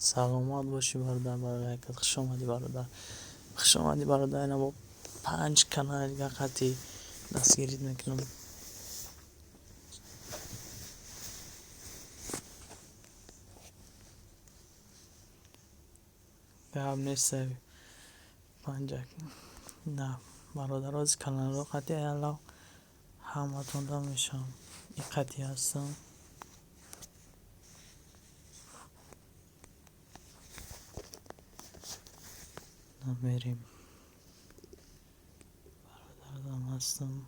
سلامت باشی برادر. برکت خوش آمدی برادر. خوش آمدی برادر. اینا با 5 کانال یک خطی دستگیریت میکنم. گرم نیست 5 نه برادر. از کانال رو خطی ایلا همتون دا میشم. این خطی هستم. نمیریم برادر دام هستم.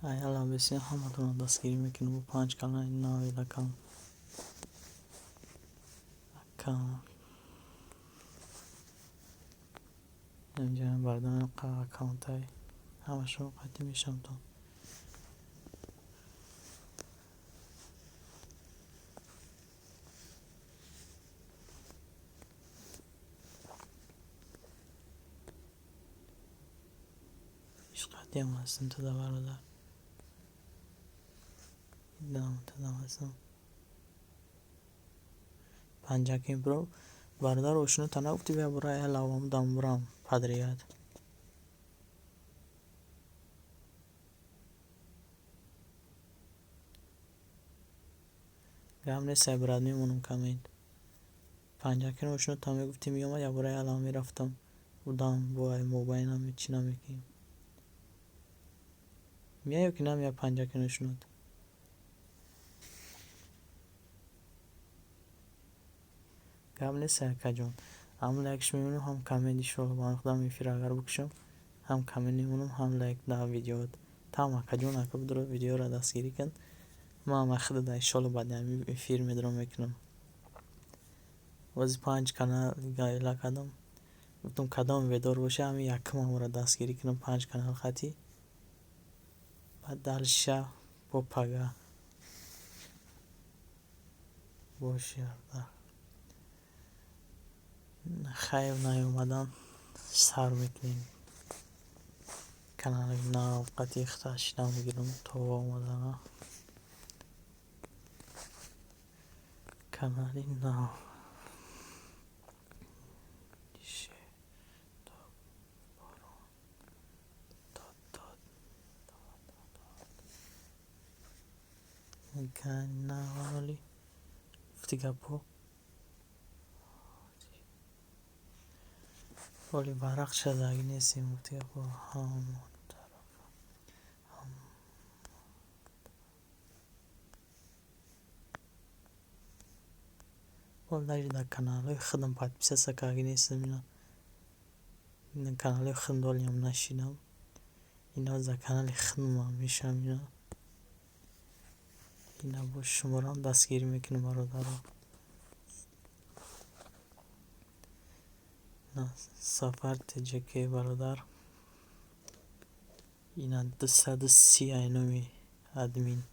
ایلا بسیار همتون دستگیری میکنم با 5 کانال ناوی لکم اینجا بردن اکانت های همشون قطعی میشم تا ایش قطعی هم هستم. تا برادر دام هستم. 5 کیم برو برادر روشنو تا نگفتی بیا برای علاوام دام برام پدریت گم نیست براد میمونم کمید 5 کیم روشنو تا میگفتی میومد یا برای علاوام میرفتم بودم با موبایل هم چی نمیکنیم میای که نمیای 5 کیم روشنو گم نیست کجون هم لایکش میمونم هم کامنتش رو با خودم میفیر اگر بکشم هم کامنت میمونم هم لایک دا ویدیو تمام کجون اگه بدر ویدیو را دستگیری کن ما مخدر دا ایشالله بعد میفیر میدرم میکنم وزی 5 کانال گایلا کدام گفتم کدام ویدیو باشه همین یکم هم را دستگیری کنم 5 کانال خطی بعد دلشه با پگه باشی خیلی نیومدن سر میکنیم کانال ناو قطعی اختاشی نمیگیرم تو آمدن کانال ناو کانالی فتیگاپو ولی برق شده اگه نیستیم فتیگاپو همون ولی در کانال خودم پات بیسته که اگه نیستم اینا کانال خودم داریم نشینم اینا از کانال خودم هم میشم اینا با شما هم دستگیری میکنم برادر سفر تجکی برادر اینا 230 اینومی ادمین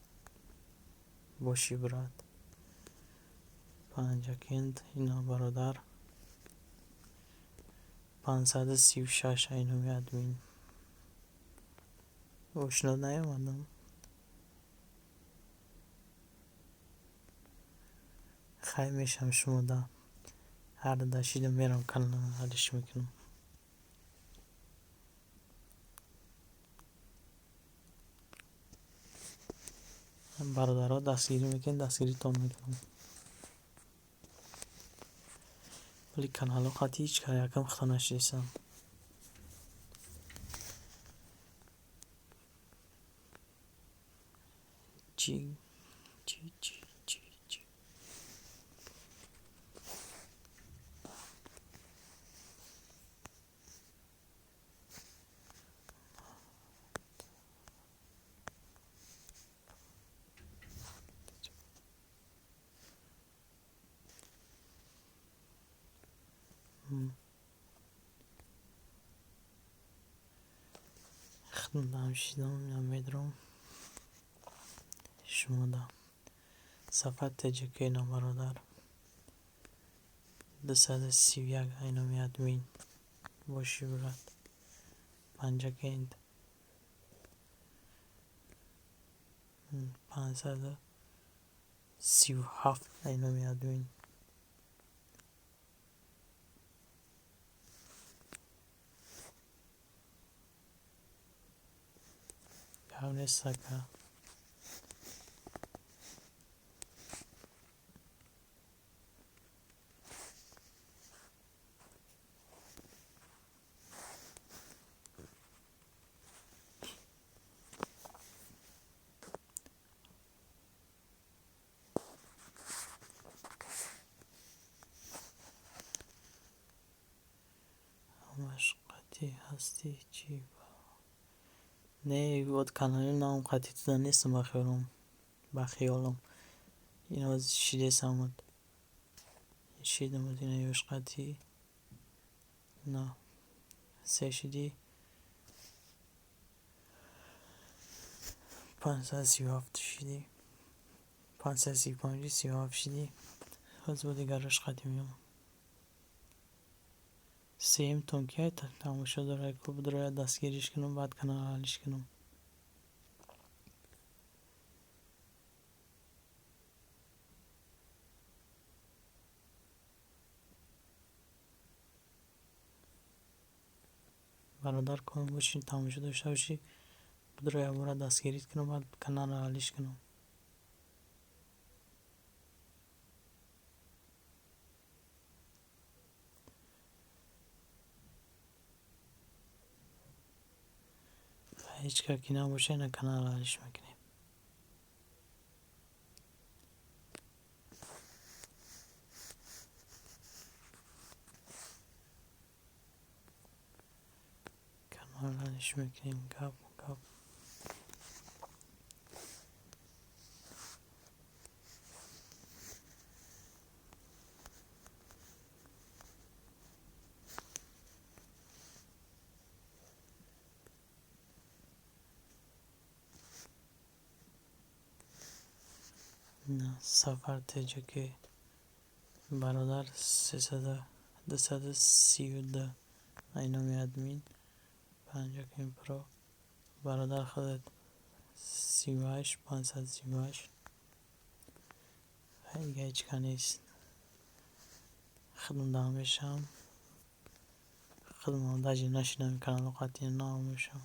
باشی براد 5 کند اینا برادر 536 اینومی ادمین روشنو نیومدم خیلی میشم شما دا هر داشیدم میرم کانال حلش میکنم برادرها دستگیری میکنم دستگیری تون میکنم ولی کانال خطی هیچ کار یکم خطانش نیستم چی چی چی چی چی خدم دامشیدم یا میدرم شما دا سفر تجکی اینا برادر 231 اینومی ادمین باشی براد 5 کند 537 اینومی ادمین Kavne Saka. مشقتی هستی چی؟ نه بود کانال نام قطعی تو نیستم بخیالم این از شیده سامد شیده مدینه یوش قطعی نه سه شیدی 537 شیدی 535 37 شیدی از بود دیگرش قطعی میام سیم تونکیه تماشا داره که بدره دستگیریش کنم بعد کانال حالش کنم برادر کنم باشین تماشا داشته باشی بدره برای دستگیریت کنم بعد کانال حالش کنم هیچ که نباشه نه کانال حالش میکنیم کانال حالش میکنیم گپ نه سفر تجکی برادر 232 اینو میادمین 50 کیم پرو برادر خودت 38 538 دیگه هیچ که نیست خدمت دامشم خدمت داجی نشینم کانال قطعی نامشم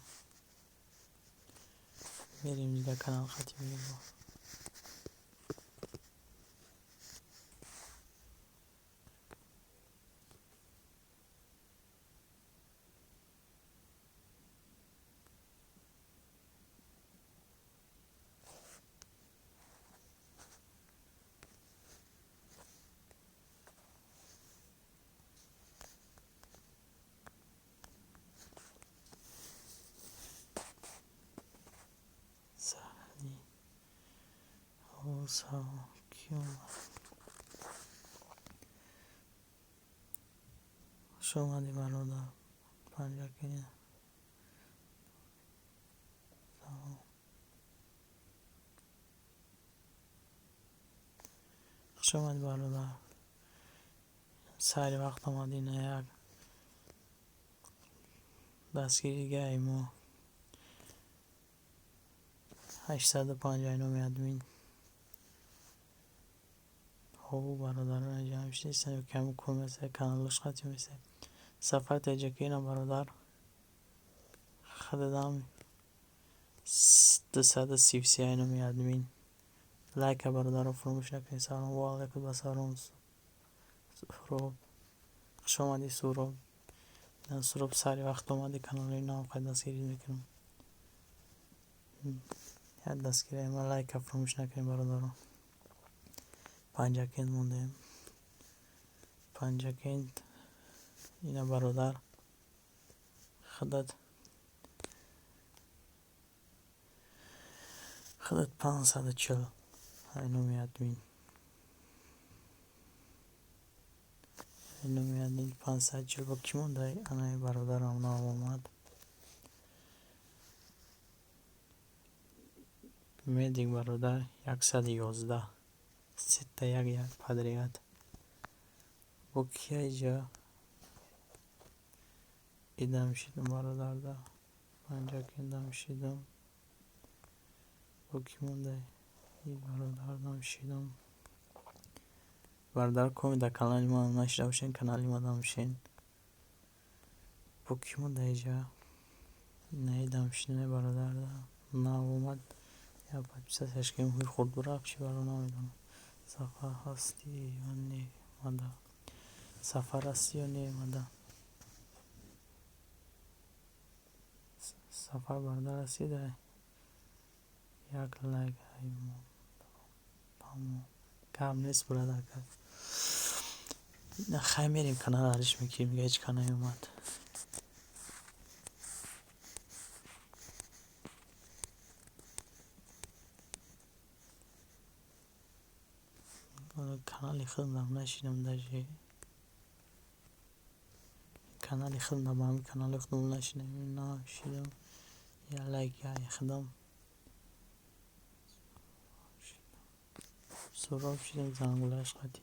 میریم دیگه کانال قطعی میریم سهلی اوسا کیوم شمادی برادر 50 کیم شمادی برادر سری وقت آمدی نه یک دستگیری دیگه ایمو 850 اینو میادمین او برادر رو جمعش نیستن کم کن مثل کانالش قطعی مثل سفر تجکی اینا برادر خددم 233 اینو میادمین لایک برادر رو فراموش نکنید سلام و علیکم بسارم سروب خوش آمدی سروب نه سروب سری وقت اومدی کانال اینا هم قید دستگیری میکنم یاد دستگیری ایما لایک فراموش نکنید برادر رو 50 کند مونده 50 کند اینا برادر خدت 540 اینو میادمین 540 با کی مونده انا برادرم نام اومد میدیگ برادر 111 سته یک پدریت با کی اینجا ایدم شیدم برادر دا 50 کندم شیدم با کی مونده این برادر دام شیدم برادر کومی در کانال ما نشده باشین کانال ما دامشین با کی مونده اینجا نیدم شیدم برادر دا ناو اومد یا подписатش که این خورد برق چی برای نمیدونم. سفر هستی یا نه مادا سفر هستی یا نه مادا سفر بردار هستی ده یک لایک هایمون تمام کم نیست برادر کرد. خیلی میریم کانال علیش میگیم میگه هیچ کانال اومد. کانالی خودم نشیدم داشتی کانالی خودم با همین کانال خودم نشیدم یا لایک یا خودم سراب شدم زنگولش قدی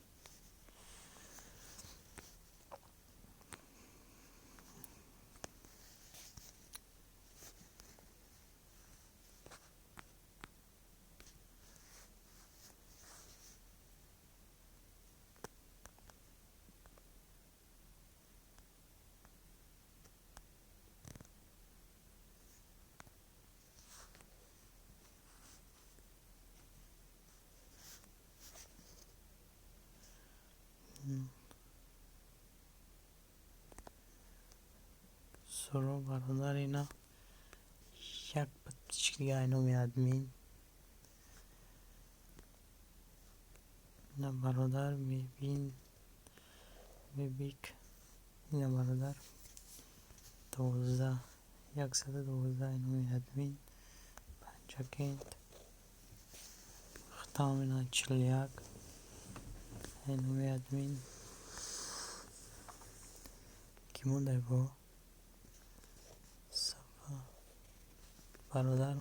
سراب برادر اینا یک بچه دیگه اینو میادمین اینا برادر میبیک اینا برادر 12 112 اینو میادمین پنجاکند ختام اینا 41 اینو میادمین کی مونده با صفحه برادر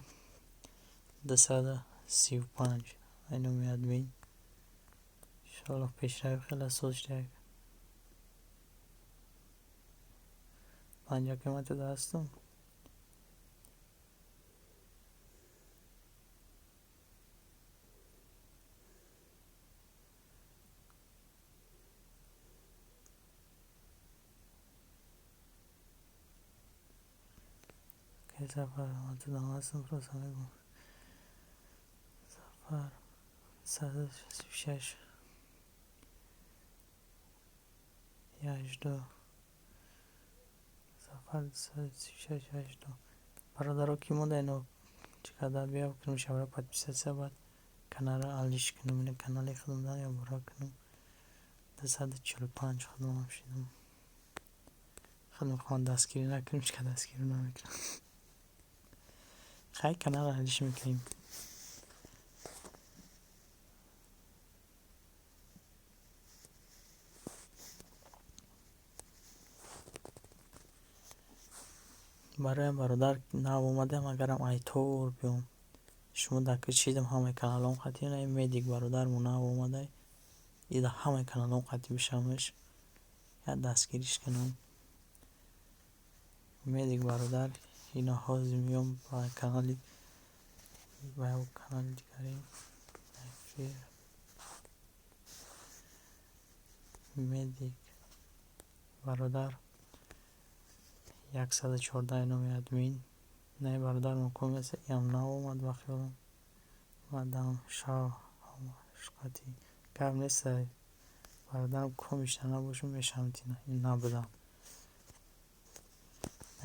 235 اینو میادمین انشالله پیشروی خیلی سوچ دیگه 50 قیمت دستم که سفر من تو دامستم فرستم بگم سفر 166 18 سفر 166 18 برادرها کی مونده اینو چقدر بیا بکنم شبره подписаться بعد کانال علیش کنم این کانال خودم دارم یا برا کنم 245 خودم هم شدم خودم خواهد دستگیری نکنیم چقدر دستگیری نمیکنم خیلی کانال علیش میکنیم برای برادر نو اومدم اگرم ایتور بیام شما دکه چیدم همه کانالام قطعی نه میدیگ برادر مون نو اومده ایده همه کانالام قطعی بشمش یا دستگیریش کنم میدیگ برادر اینا حاضر میام با کانالی و کانال دیگری میدیگ برادر 114 اینو میادمین نه برادر مکم مثل ایم نو اومد و خیالم مدام شاه شقتی کم نیست برادرم کمیشتر نباشم میشم تینه این نبودم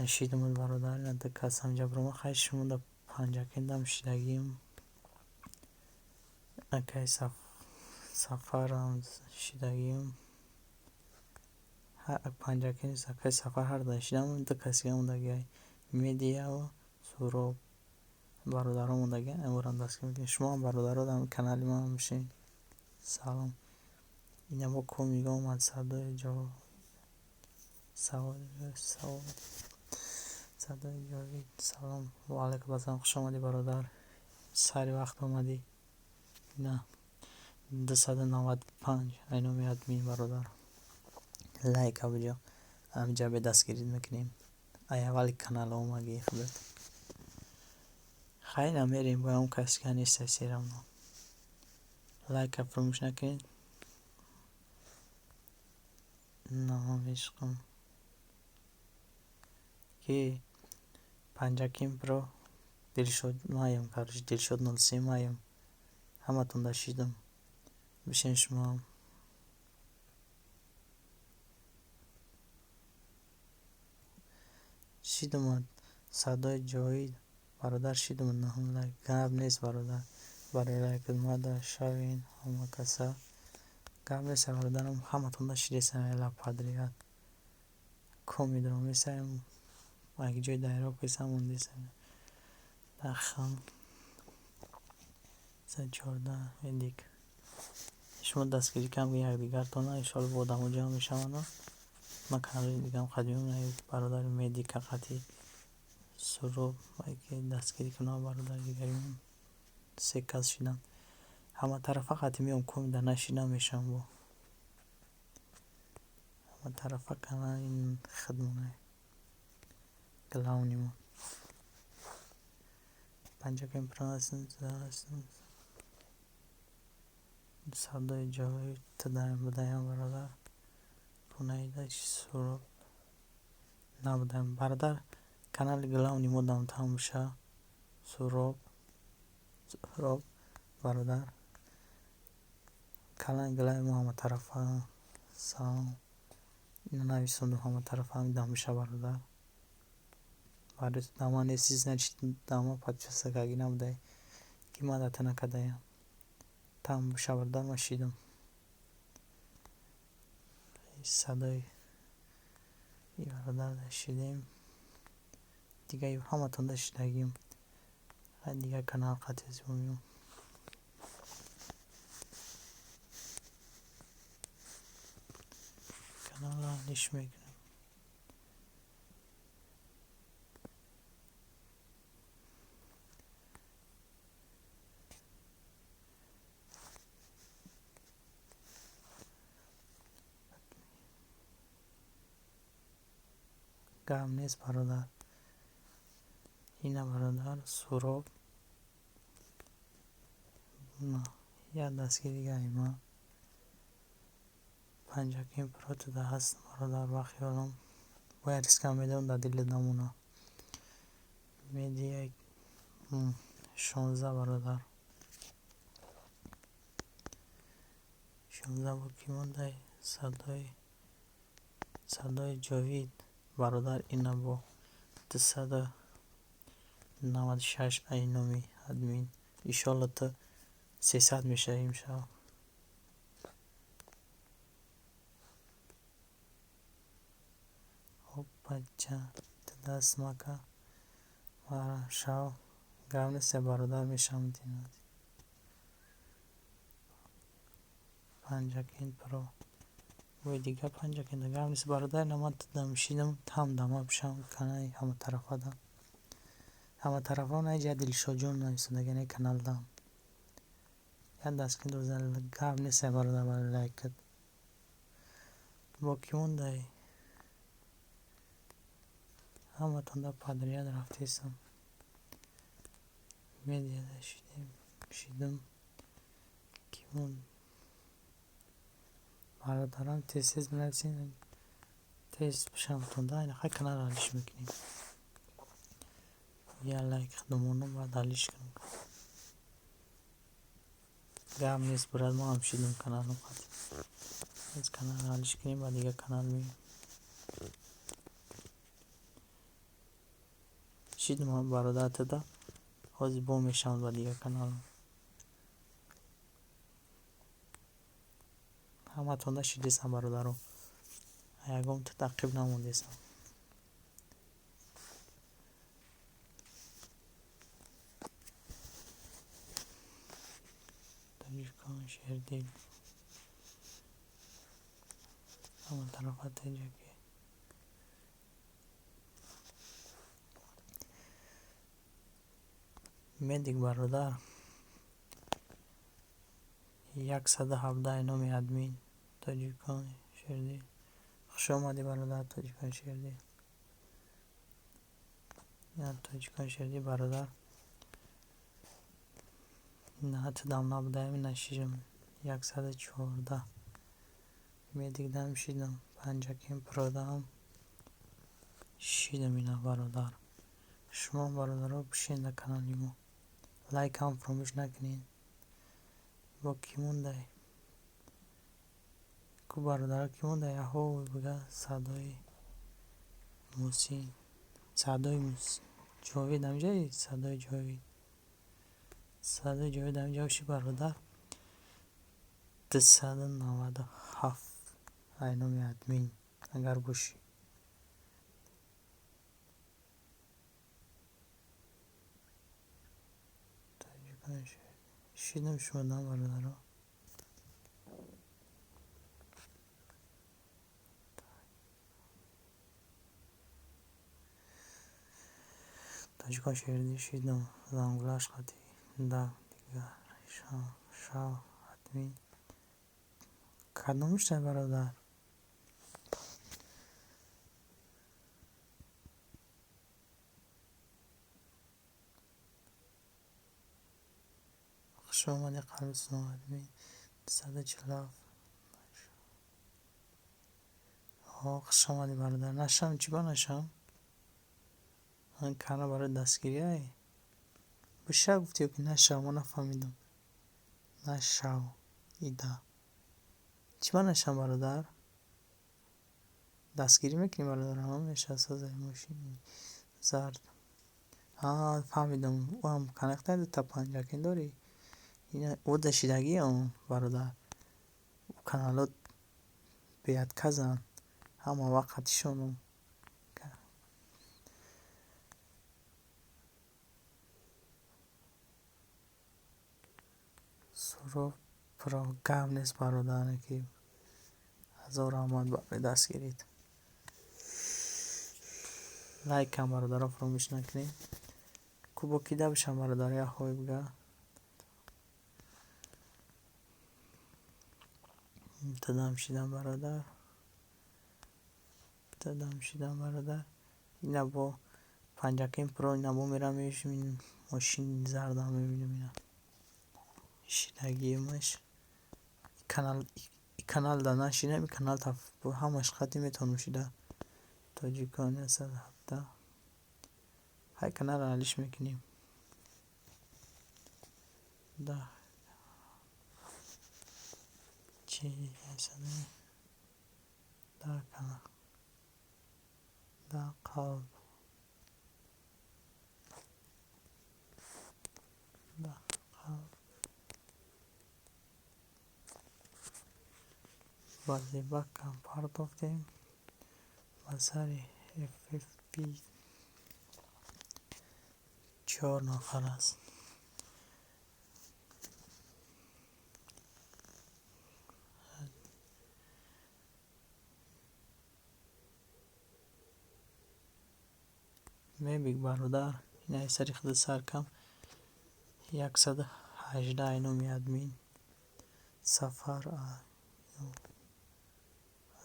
نشیدم برادر نده کسم جبرم خیش شمونده 50 کندم شیدگیم اکی سفرم شیدگیم 50 کند اکی سفر هر داشتم ده کسی موندگی میدیا و سراب برادرها موندگی امورم دست کردیم شما هم برادرها در کانال ما میشین سلام اینم با کمیگا اومد صدای جا صدای جاوید سلام و علیکم بازم خوش آمدی برادر سری وقت آمدی نه 295 اینو میاد می برادر لایک ابجا همجا به دستگیری میکنیم ای اولی کانال اومدی خودت خیلی میریم با اون کسی که نیست سیرم لایک فراموش نکنید نه عشقم که 50 کیم پرو Дилшод маем, короче, Дилшод 03 маем. Ҳаматон дашидам. Бишен шумоам. Шидамад Садои Ҷовид бародар шидамад наҳум лайк. Гап нест бародар. Барои лайкат мада шавин ҳама каса. Гап нест бародарам ҳаматон дашидесам ела падрият. Комидро месаем. Ак ҷои дайрок писам мондесам. Дахам 14 медик. Шумо дастгирӣ кам якдигартона иншоалло бо одамҳо ҷамъ мешаванд. Ман канали дигам қадимӣ бародари медик қати суруб ки дастгирӣ кунам бародари дигаримон се кас шиданд. Ҳама тарафа қати меом комида нашида мешам бо ҳама тарафа канали хидмона главнимон панҷакем прасн Садои Ҷовид тадаем будаям бародар Пунаида суруб набудаем бародар канали главни модам тамоша суруб бародар канали главни ҳама тарафа салом ина нависондум ҳама тарафа дамша бародар барои дама неси значит дама подписа карги набудай ки мадата накадаям там буша бародар ма шидам садои бародар дашидем дига ҳаматон дашидагим дига канал қатезимум каналро лиш мекунам. Гам нест бародар. Ина бародар суруб як дастгирига айма панҷакин протуда ҳаст бародар ба хиёлам бояд рискам медам дар дили намуна медия 16 бародар 16 бо ки мондай Садои Ҷовид бародар ина бо 296 айноми админ иншоалло то 300 мешавӣ имшаб. Опача даст мака мара шав гап нест бародар мешавам динат панҷакин про бой дига панҷакин гап нест бародар наман дам шидам там дама пушам канали ҳама тарафада ҳама тарафа наҷа Дилшодҷон нависондагине канал дам як дастгир доза гап нест бародар барои лайкат бо ки мондай ҳаматон да падрият рафтесам медиа шидам ки мон бародарам тез бинависем тез пушамтон да инахай каналро лиш мекунем я лайк худамоном баъд лиш кунам гап нест брат маам шидам каналом қати аз каналро лиш кунем ба дига канал меем шидам бародар тада ҳозир бо мешаванд ба дига каналам ҳаматон дашидесам бародаро ягон тақиб намондесам таҷикон шердил ҳама тарафа таҷики медик бародар 117 айноми админ таҷикон шердил хушомадӣ бародар таҷикон шердил таҷикон шердил бародар натдам набудаям нашидам 114 медик дам шидам панҷакин продам шидам ина бародар شما برادرها بشین در کانالی ما، لایک هم فراموش نکنین. با کی مونده کو برادرها کی مونده یهو بگه صدای موسین، صدای جاوید همجایی، صدای جاوید همجا باشی برادر. 297 اینو ادمین اگر باشی. شیدم شما برادرها. تاجیکا شیردی شیدم زنگولش قطعی دا دیگر شا ادمین کدومشته برادر. خوش آمدی قلب سلام ادمین 147. خوش آمدی برادر. نشم چی با نشم من کنه برای دستگیری های بشه گفتی که نشم ما نفهمیدم. نشو ایده چی با نشم برادر. دستگیری میکنی برادر هم نشسته زیر ماشین زرد. فهمیدم او هم کنکتر دو تا پنجاکین داری. این او دشیدگی هم برادر او کانالات بیاد کزن همه وقتشون سرو پرا گم نیست برادر که هزار آمد برای دستگیرید. لایک هم برادر ها فراموش نکنید. کوبا کیده بشم برادر یا خوی بگه تدام شیدم برادر. اینا با پنجاکین پرو اینا با میرم میشم ماشین زرد هم میبینم. اینا شیدگی مش کانال دانه شینه این کانال تا همش خطی میتونم شیده تاجیکانی 117 های کانال را حالیش میکنیم ده چی هستنه ده کانال ده قلب ده قلب بازی بکم پرداختیم بسری FFP 4 نفر است. میبیگ برادر این ای سری خود سر کم 118 اینو ادمین سفر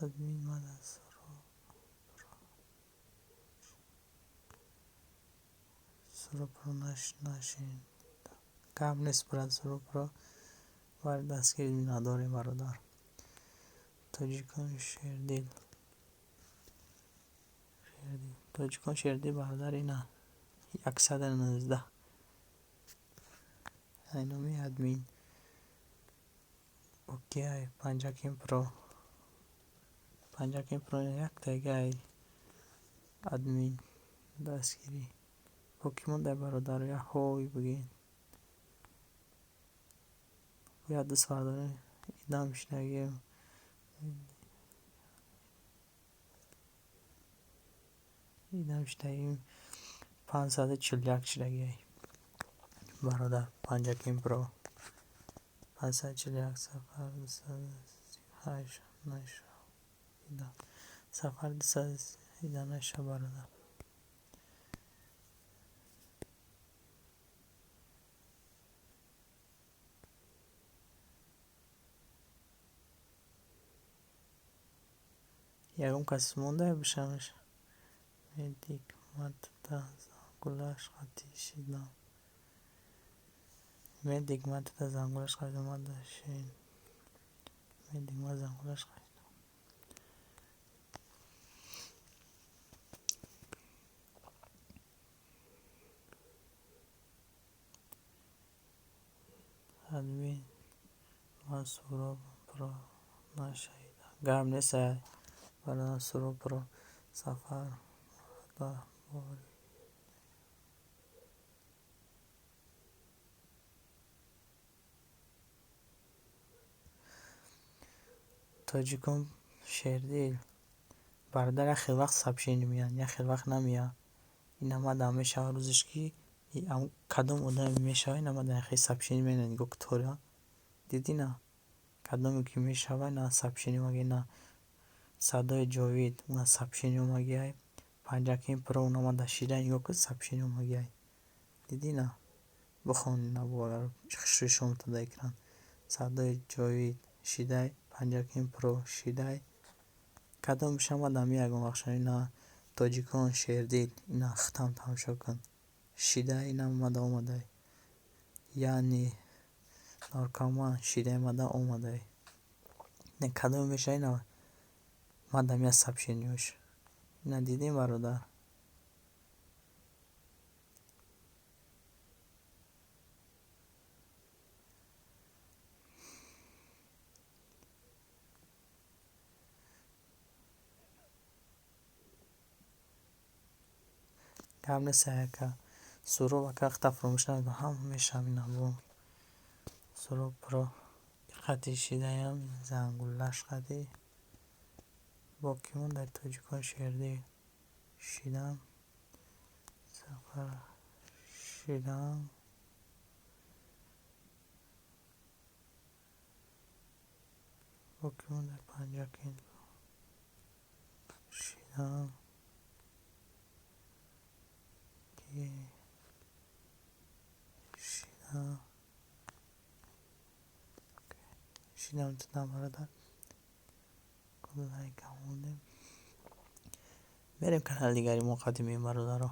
ادمین مدن سرو پرو نشین کم نیست برد سرو پرو وارد دستگیری نداریم برادر. تاجیکان شیردی برادر اینا 119 اینومی ادمین اوکی. پنجاکین پرو یک تگه ادمین دستگیری پوکیمون در برادر یا هوی بگین باید دست برداره ایدام شنگیم ایدام شنگیم 541 شنگی برادر پنجاکین پرو 541 سفر 238 نشو ایدام سفر 238 نشو برادر. یکم کسی مونده بشمش میدیک مدد زنگولش خطی شیدم میدیک مدد زنگولش خطی مدد شین میدیک مدد زنگولش خطی سورو برو نشیدم گرم نیست برادر سورو برو سفر باری تاجیکان شیردیل برادر یه خیلی وقت سبشینی میان یه خیلی وقت نمیاد این هم دامه شهر روزش کی کدوم آدم میشه این هم دقیقه سبشینی میان گوکتوریا دیدی نه کدومی که میشه نه سبشینی مگه نه صدای جاوید اون سبشینی مگه پنجاکین پرو اونم داشیدن یا که سبشینی مگه دیدی نه بخون نبود اگر ششم تا دکران صدای جاوید شیدای پنجاکین پرو شیدای کدام شما دمی اگه بخشن اینا تاجیکان شیردیل اینا ختم تماشا کن شیدای اینا اومده یعنی نارکامان شیدای اومده نه کدام میشه اینا ما دمی از سبشینیوش اینا دیدیم برادر قبل سهکا سرو و که فراموش نکن هم میشه اینا بو سرو پرو خطی شیدایم زنگولش خطی با کیون در تاجیکان شیردی شیدم سفر شیدم با کیون در پنجاکین شیدم دی شیدم شیدم تو برادر لایک همونده بریم کانال دیگری مقدمه برادر رو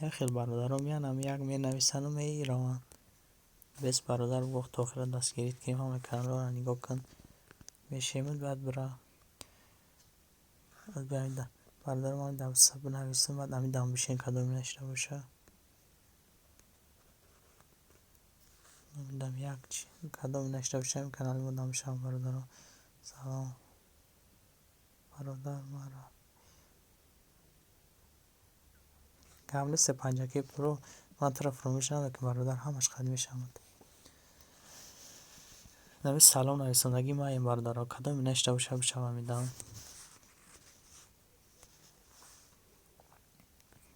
یه خیلی برادر رو میانم یک می نویسن و می روان بس برادر گفت آخر دست گیرید که همه کانال رو نگاه کن میشیمت بعد برا برادر من دم سب نویسم بعد همین دم بشین کدوم نشته باشه دم یک چی کدوم نشته باشه کانال ما دم شم برادر سلام برادر مرا قبل سه پرو من طرف فراموش نده که برادر همش خدمه شمد نوی سلام نویسندگی ما این برادر کدوم نشته باشه بشم میدم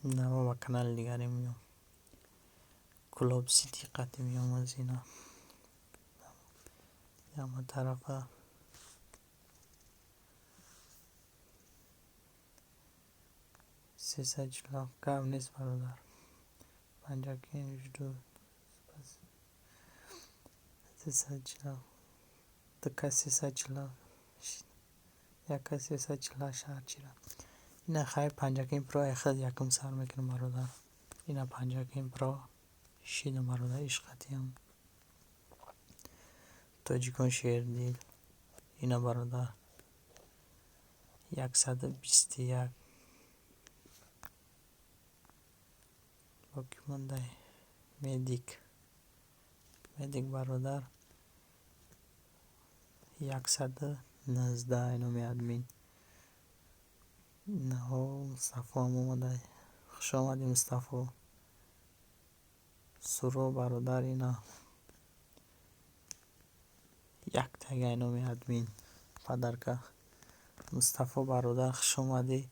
نه با کانال دیگری میام کلوب سیتی قدیم میام از اینا یا ما طرف سیسه جلاف کم نیست برادر پنجاکین وجدود سیسه جلاف دکه سیسه جلاف یک سیسه جلاف شهر چیرا اینا خیلی پنجاکین پرو اخد یکم سر میکنم برادر اینا پنجاکین پرو شیدم برادر عشقتی هم تاجیکان شیردیل اینا برادر 121 باکی میدیک برادر 119 اینو میادمین نه مصطفی هم اومده خوش آمدی مصطفی سرو برادر اینا یک تگه اینو میادمین پدرکه مصطفی برادر خوش اومدی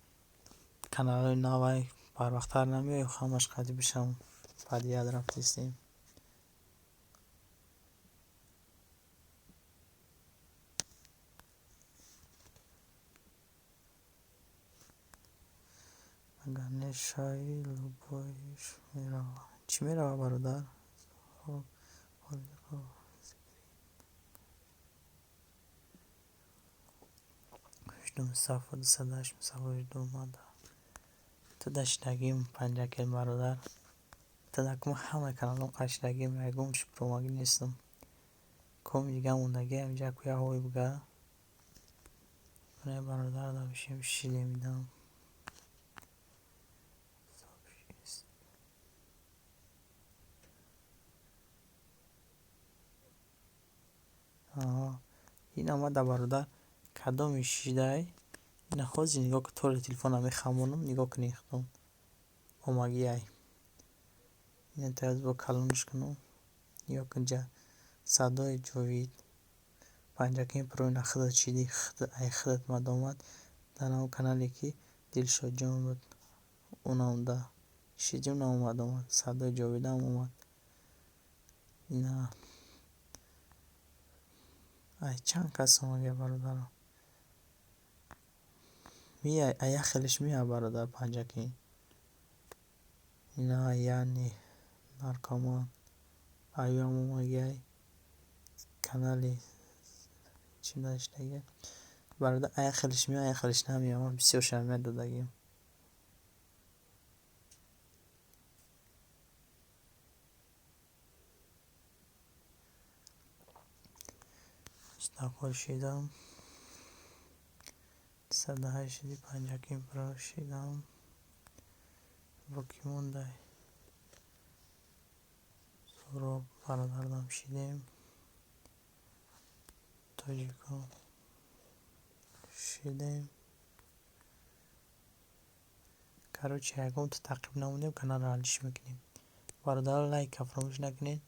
کانال نوای بر وقتر نمیای خامش قدی بشم بعد یاد رفتیستیم اگر نشایی لبایش میروه چی میروه برادر وجدون صفحه 208 صفحه وجدون ماده تو داشتگیم پنجاکین برادر تا دکم همه کانالم قشنگیم یکمش پروماگی نیستم کم دیگه موندگی اینجا کویا هوی بگه برای برادر داشتیم شیلی میدم این آمده برادر کدام شیدای این خوزی نگاه که طور تلفن همه خمونم نگاه کنی خودم اومگی ای این تاز با کلونش کنم یا کنجا صدای جاوید پنجاکین پرو نخدا چیدی ای خدت مد آمد در نام کانالی که دلشاد جان بود اونم ده شیدیم اومد صدای جاوید هم اومد نه ای چند کس اومگه برادرم میای ای خیلیش میای برادر پنجاکین اینا یعنی نارکامان ایام اومگه کانالی چی داشته برادر ای خیلیش میای ای خیلیش نمیام بسیار شرمنده دادگیم استقبال شیدم 180 پنجاکین پرو شیدم با کی مونده سوراب برادردم شیدیم تاجیکان شیدیم کاروچی یکم تو تعقیب نمونیم کانال را حلش میکنیم برادر لایک فراموش نکنید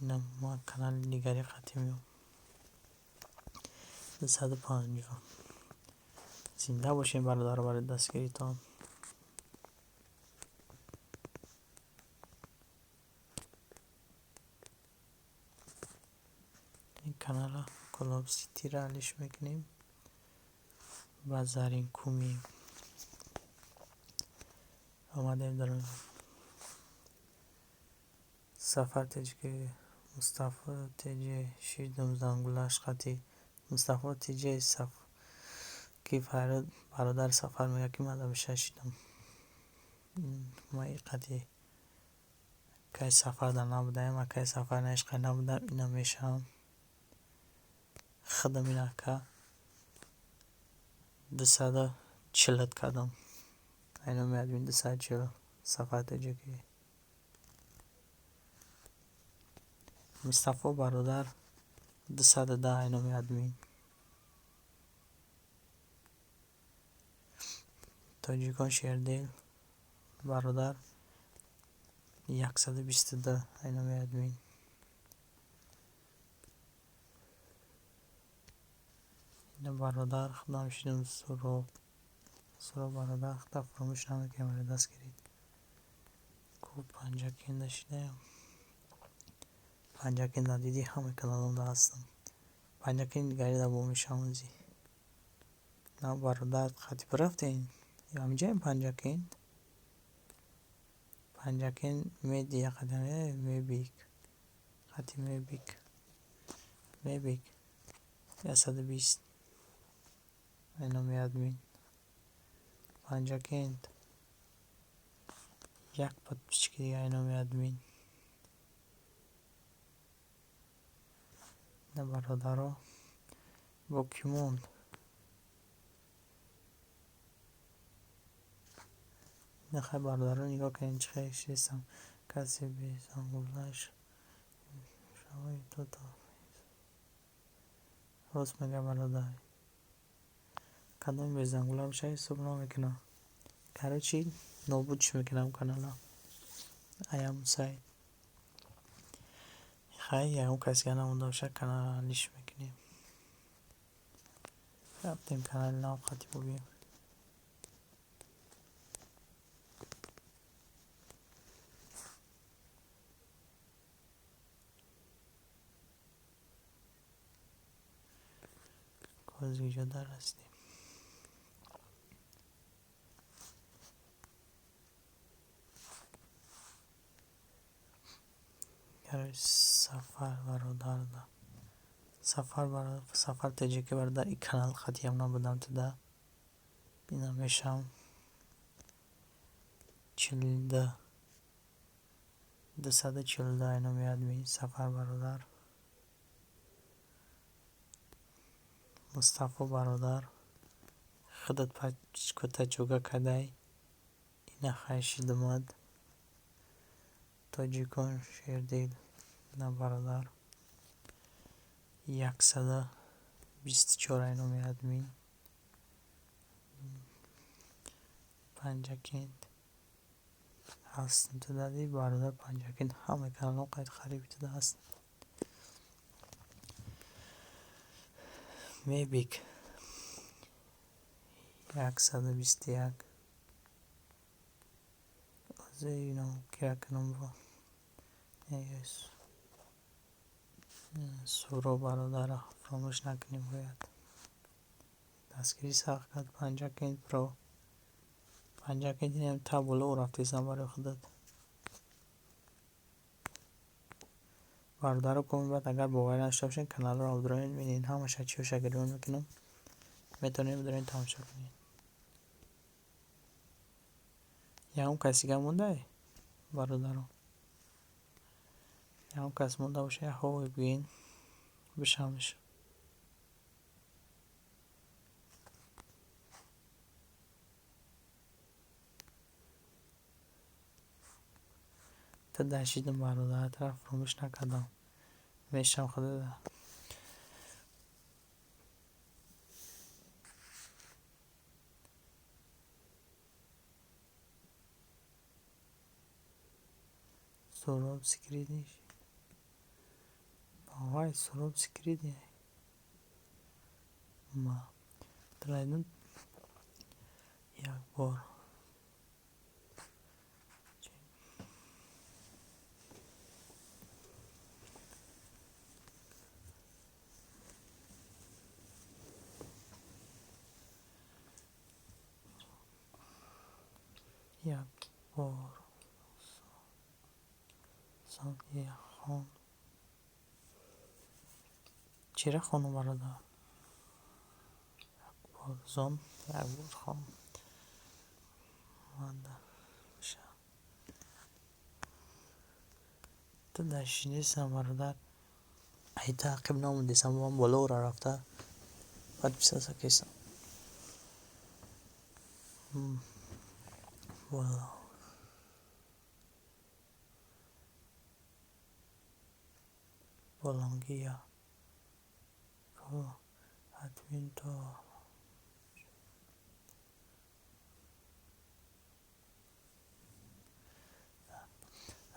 اینم ما کانال دیگری ختمیم 250 زنده باشین برادر برای دستگیریتان این کانال کلاب سیتی را حلش میکنیم و زرین کومی آمدیم در سفر تجگه مصطفی تجه شیردم زنگولش خطی مصطفی تجه سفر که فراد برادر سفر میگه که من ششیدم ما قطعی که سفر در نبودم و که سفر نشقه نبودم اینا میشم خدم اینا که 240 کردم اینا میاد بین 240 سفر تجه که مصطفی برادر 210 اینا میاد بین تاجیکان شیردیل برادر 122 اینا میاد بین اینا برادر خدام شدیم سورا برادر خدا فراموش نمیکنم برای دست گیرید کوب پنجاکین داشتیم پنجاکین ندیدی همه کنالم دا هستم پنجاکین گری دا با میشاموزی نه برادر خطی برفتین یا همینجا پنجاکین میدی یا قدمه میبیک خطی میبیک یا 120 اینا میاد بین پنجاکین یک پت بچکی دیگه اینا میاد بین نه برادر با کی موند نخواه برادر رو نگاه کنین چه خیلی شیستم کسی بیزن گذاشت شوی تو تا راست میگه برادر کدام بیزنگوله هم شایی صبح نمیکنم کارو چی نابودش میکنم کانالا ایام سایت خیلی اون کسی که نمونده باشه کانال لیش میکنیم رفتیم کانال نام خطی ببینیم کازی جدا رستیم کارو سفر برادر دا سفر تجی که برادر این کانال خطی هم نبودم تو دا بینم میشم 42 242 اینا میاد بین سفر برادر مصطفی برادر خودت کتا چوگا کدای اینا خیشی دماد تاجیکان شیردیل نه برادر 124 اینو میادمی پنجاکند هستن تو دادی برادر پنجاکند همه کانال قید خریبی تو هست میبیک 121 از اینو کیکنم با ایس سورو برادر فراموش نکنیم باید دستگیری سخت کرد 50 پرو 50 اینم تابلو رفتیستم برای خودت برادر رو کمی بعد اگر باور نشته باشین کانال رو آبدارین بینین همش چی و شگریون میکنم میتونین بدارین تماشا کنین یا هم کسی که مونده برادر رو یا هم کس مونده باشه یا هوی بگین بشمش تا داشتیدم برادر طرف فراموش نکردم میشم خدا ده سراب سکریدیش آهای سراب سکریدی ما تلایدون یک بار یک بار یک خان چرا خانم برادر بار زن یک بار خان مانده بشه تو داشتی نیستم برادر ای تعقیب نموندیستم با هم بالا را رفته بعد بیسته سکیستم بالا بالانگیا رو ادمین تا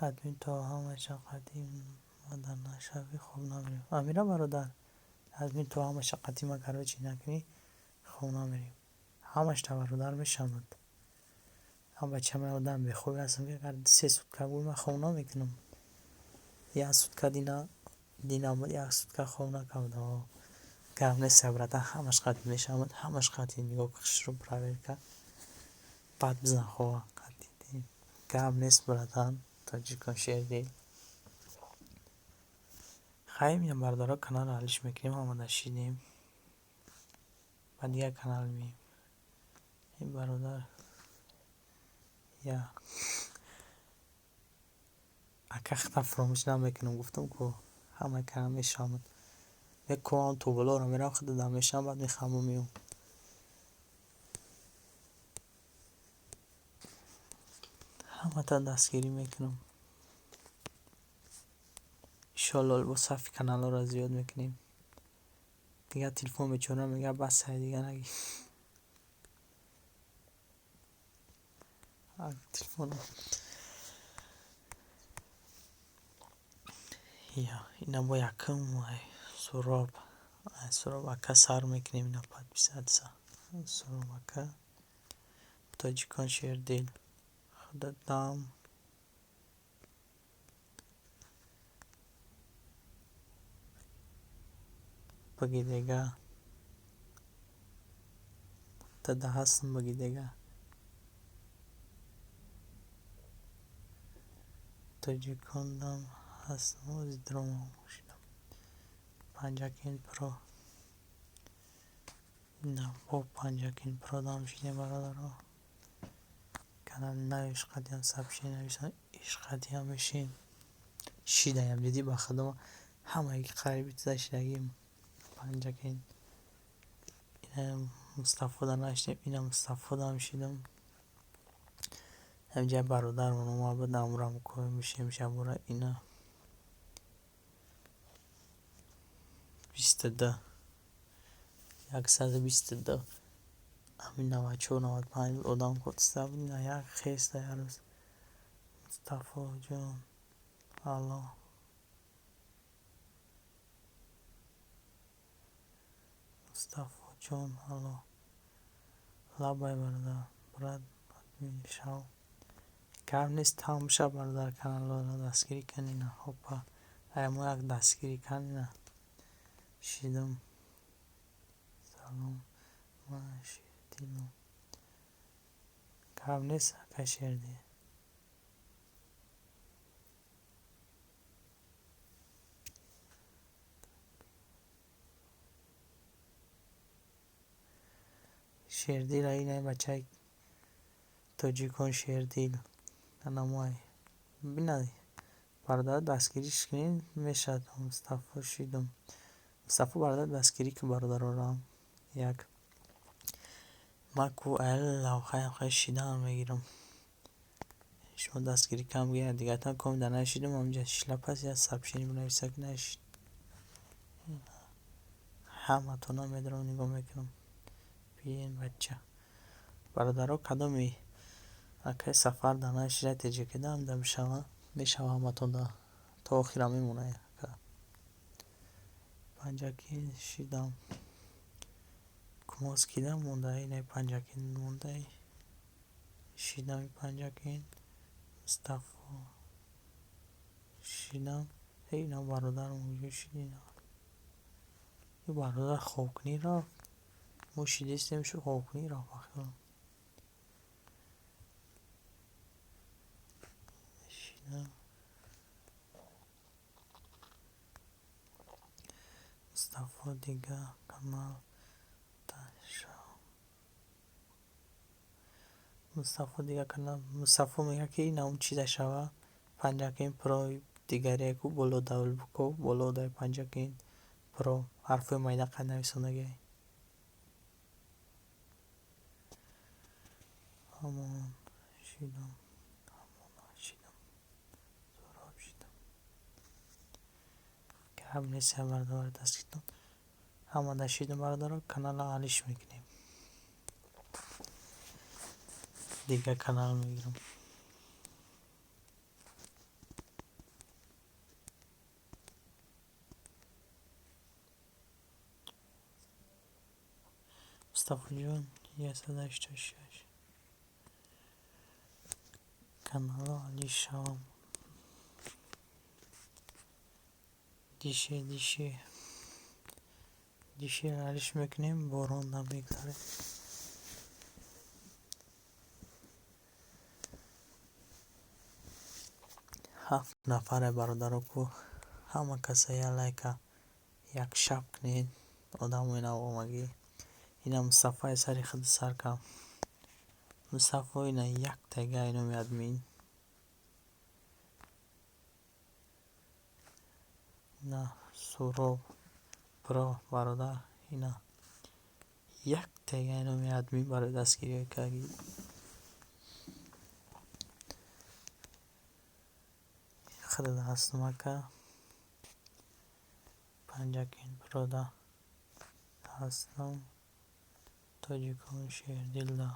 ادمین تا همه قدیم مادر نشوی خوب نمیریم امیره برادر ادمین تا همه قدیم اگر چی نکنی خوب نمیریم همش تا برادر میشمد هم بچه من آدم به خوبی هستم که اگر 3 سوتکه بود من خوب نمیکنم 1 سوتکه دینا بود 1 سوتکه خوب نکردم گرم نیست برادر همش قدیم میشمد همش قدیم میگو کخش رو پراویر که بعد بزن خواه قدیم گرم نیست برادر تاجیکان شیر دیل خیلی میگم بردارا کانال حالش میکنیم آماده شدیم و دیگه کانال میم این برادر یا اکه خطا فراموش نمیکنم گفتم که همه کانال میشامد یک کوان تو بلا رو میرم خود دادم میشم بعد میخوام میام همه تا دستگیری میکنم انشالله با صفی کانال رو زیاد میکنیم دیگه تلفن میچونم میگه بس دیگه نگی تلفن یا اینا با یکم سراب اکا سر میکنیم اینا پاد بیسد سراب اکا تاجیکان شیر دیل خودت دام بگی دیگه تا ده هستم بگی دیگه تاجیکان دام هستم از درام شدم 50 پرو نه با 50 پرو دام شدیم برادر رو کانال نویش قدیم سب شین نویشن ایش قدیم بشین شیده هم دیدی با خودم همه یک قریبی تو داشتگیم 50 اینم مصطفی در نشتیم اینم مصطفی دام شدم همجا برادر منو ما با نمورم کنیم میشه برای اینا 122 122 همین 94 95 odam خودسته بود یک خیسته هر روز مصطفی جان الله مصطفی جان الله لبای برادر براد ادمین شو کار نیست تمام شب برادر کانال را دستگیری کنی نه هپا ما یک دستگیری کنی نه شیدم سلام ما شیدیم کار نیست کشیردی شیردی را اینه بچه توجیکان شیردی نمای بینه برادر دستگیریش کنین میشد مصطفی شیدم مصطفی برادر دستگیری که برادر را یک مکو لوخه شیدن میگیرم شما دستگیری کم گیره دیگه تا کم در نشیدم همجا شلپ هست یا سبشینی بنویسه که نشید همه تو نمیدارم نگاه میکنم بیین بچه برادر کدامی اکه سفر در نشیده تیجه که دم دم شوه میشوه همه تا تا آخیره میمونه پنجاکی شیدم کماس کیدم مونده اینه پنجاکی مونده شیدم پنجاکی مصطفی شیدم اینا برادر موجود شیدین یه برادر خوکنی را ما شیدیستیم شو خوکنی را بخیرم شیدم مصطفی دیگه کمال مصطفی دیگه کنم مصطفی میگه که این اون چیز شوه پنجاکین پرو دیگری کو بولو دول بکو بولو دای پنجاکین پرو حرف مایده قد نویسونگی همون شیدم زراب شیدم که هم نیست هم بردار دست کتون همه در شیدم بردار کانال عالیش میکنیم دیگه کانال میگیرم مصطفی جان 186 کانال علی شام دیشه علیش میکنیم بارون نمیگذاره 7 نفر برادر کو همه کسی لایک یک شب کنید آدم اینا اومگی اینا مصطفی سری خود سر کم مصطفی اینا یک تگه اینو میاد مین نه سورو برا برادر اینا یک تگه اینو میاد مین برای دستگیری کردی خود دست مکه پنجاکین برادر هستم تاجیکان شیر دل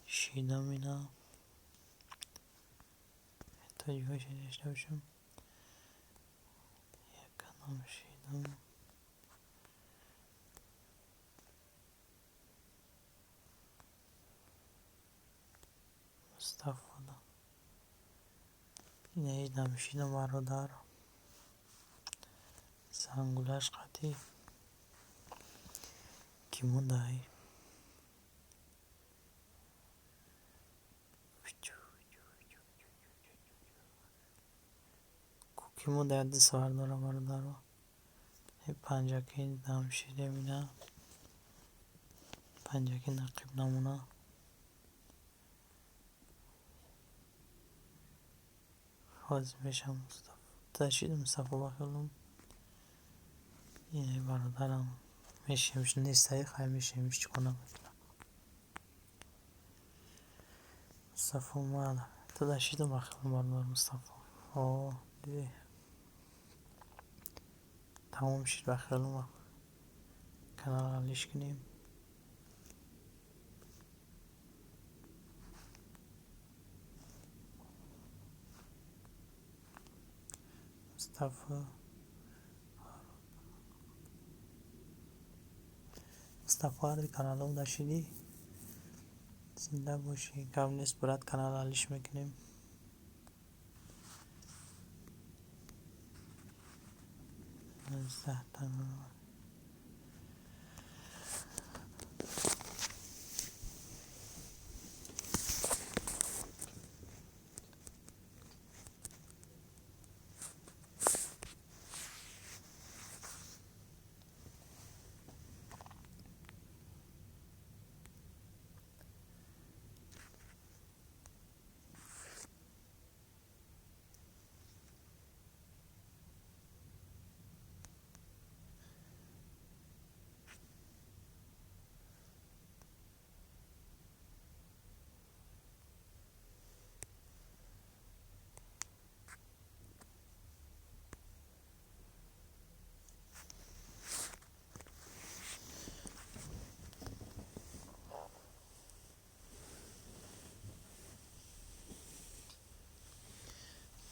شیدم اینا تاجیکان شیر داشته باشم یک کنم شیدم مصطفی اینه هیچ نمیشیدم برادر سنگولش قطعی کی مونده ای کی مونده عدد سوار دارم برادر رو پنجاکین نمیشیده مینا پنجاکین نقیب نمونه حاضر میشم مصطفی تشید مصطفی بخیلم اینه برادرم میشیمش نیسته خواهی میشیمش چکنم مصطفی اومد تشید بخیلم برادر مصطفی دیدی تمام شد و خیلی ما کانال حلش کنیم. مصطفی هر کانالم داشتی زنده باشی. کم نیست برات کانال حلش میکنیم. 19 تا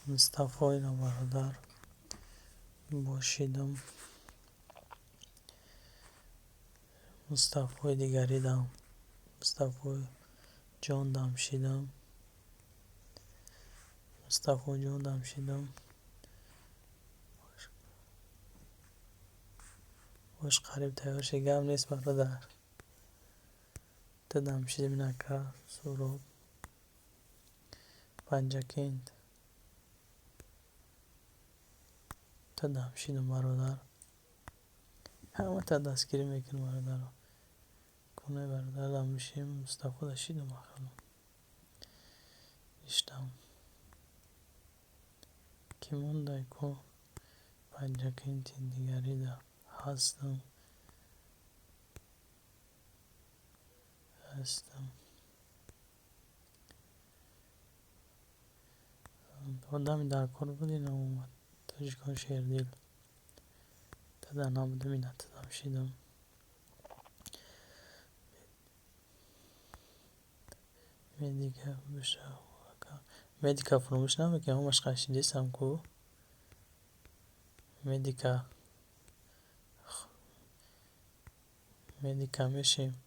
مصطفی را برادر باشیدم. مصطفی دیگری دم. مصطفی جان دم شیدم. مصطفی جان دم شیدم. باش قریب تیار شگم نیست برادر. دم شیدم نکر سراب پنجکند. دم شیدم برادر. همه تا دستگیری میکنم برادر. کنه برادر دم میشیم. مصطفی داشتیدم آخرم اشتم که مونده که پنجکند دیگری ده هستم. آدمی در کار بودی نمومد. تاجیکان شیردیل تا نبودم این اتدام شیدم. مدیکا بشه مدیکا فرموش نمیکنم همش قشنگیستم کو مدیکا میشیم.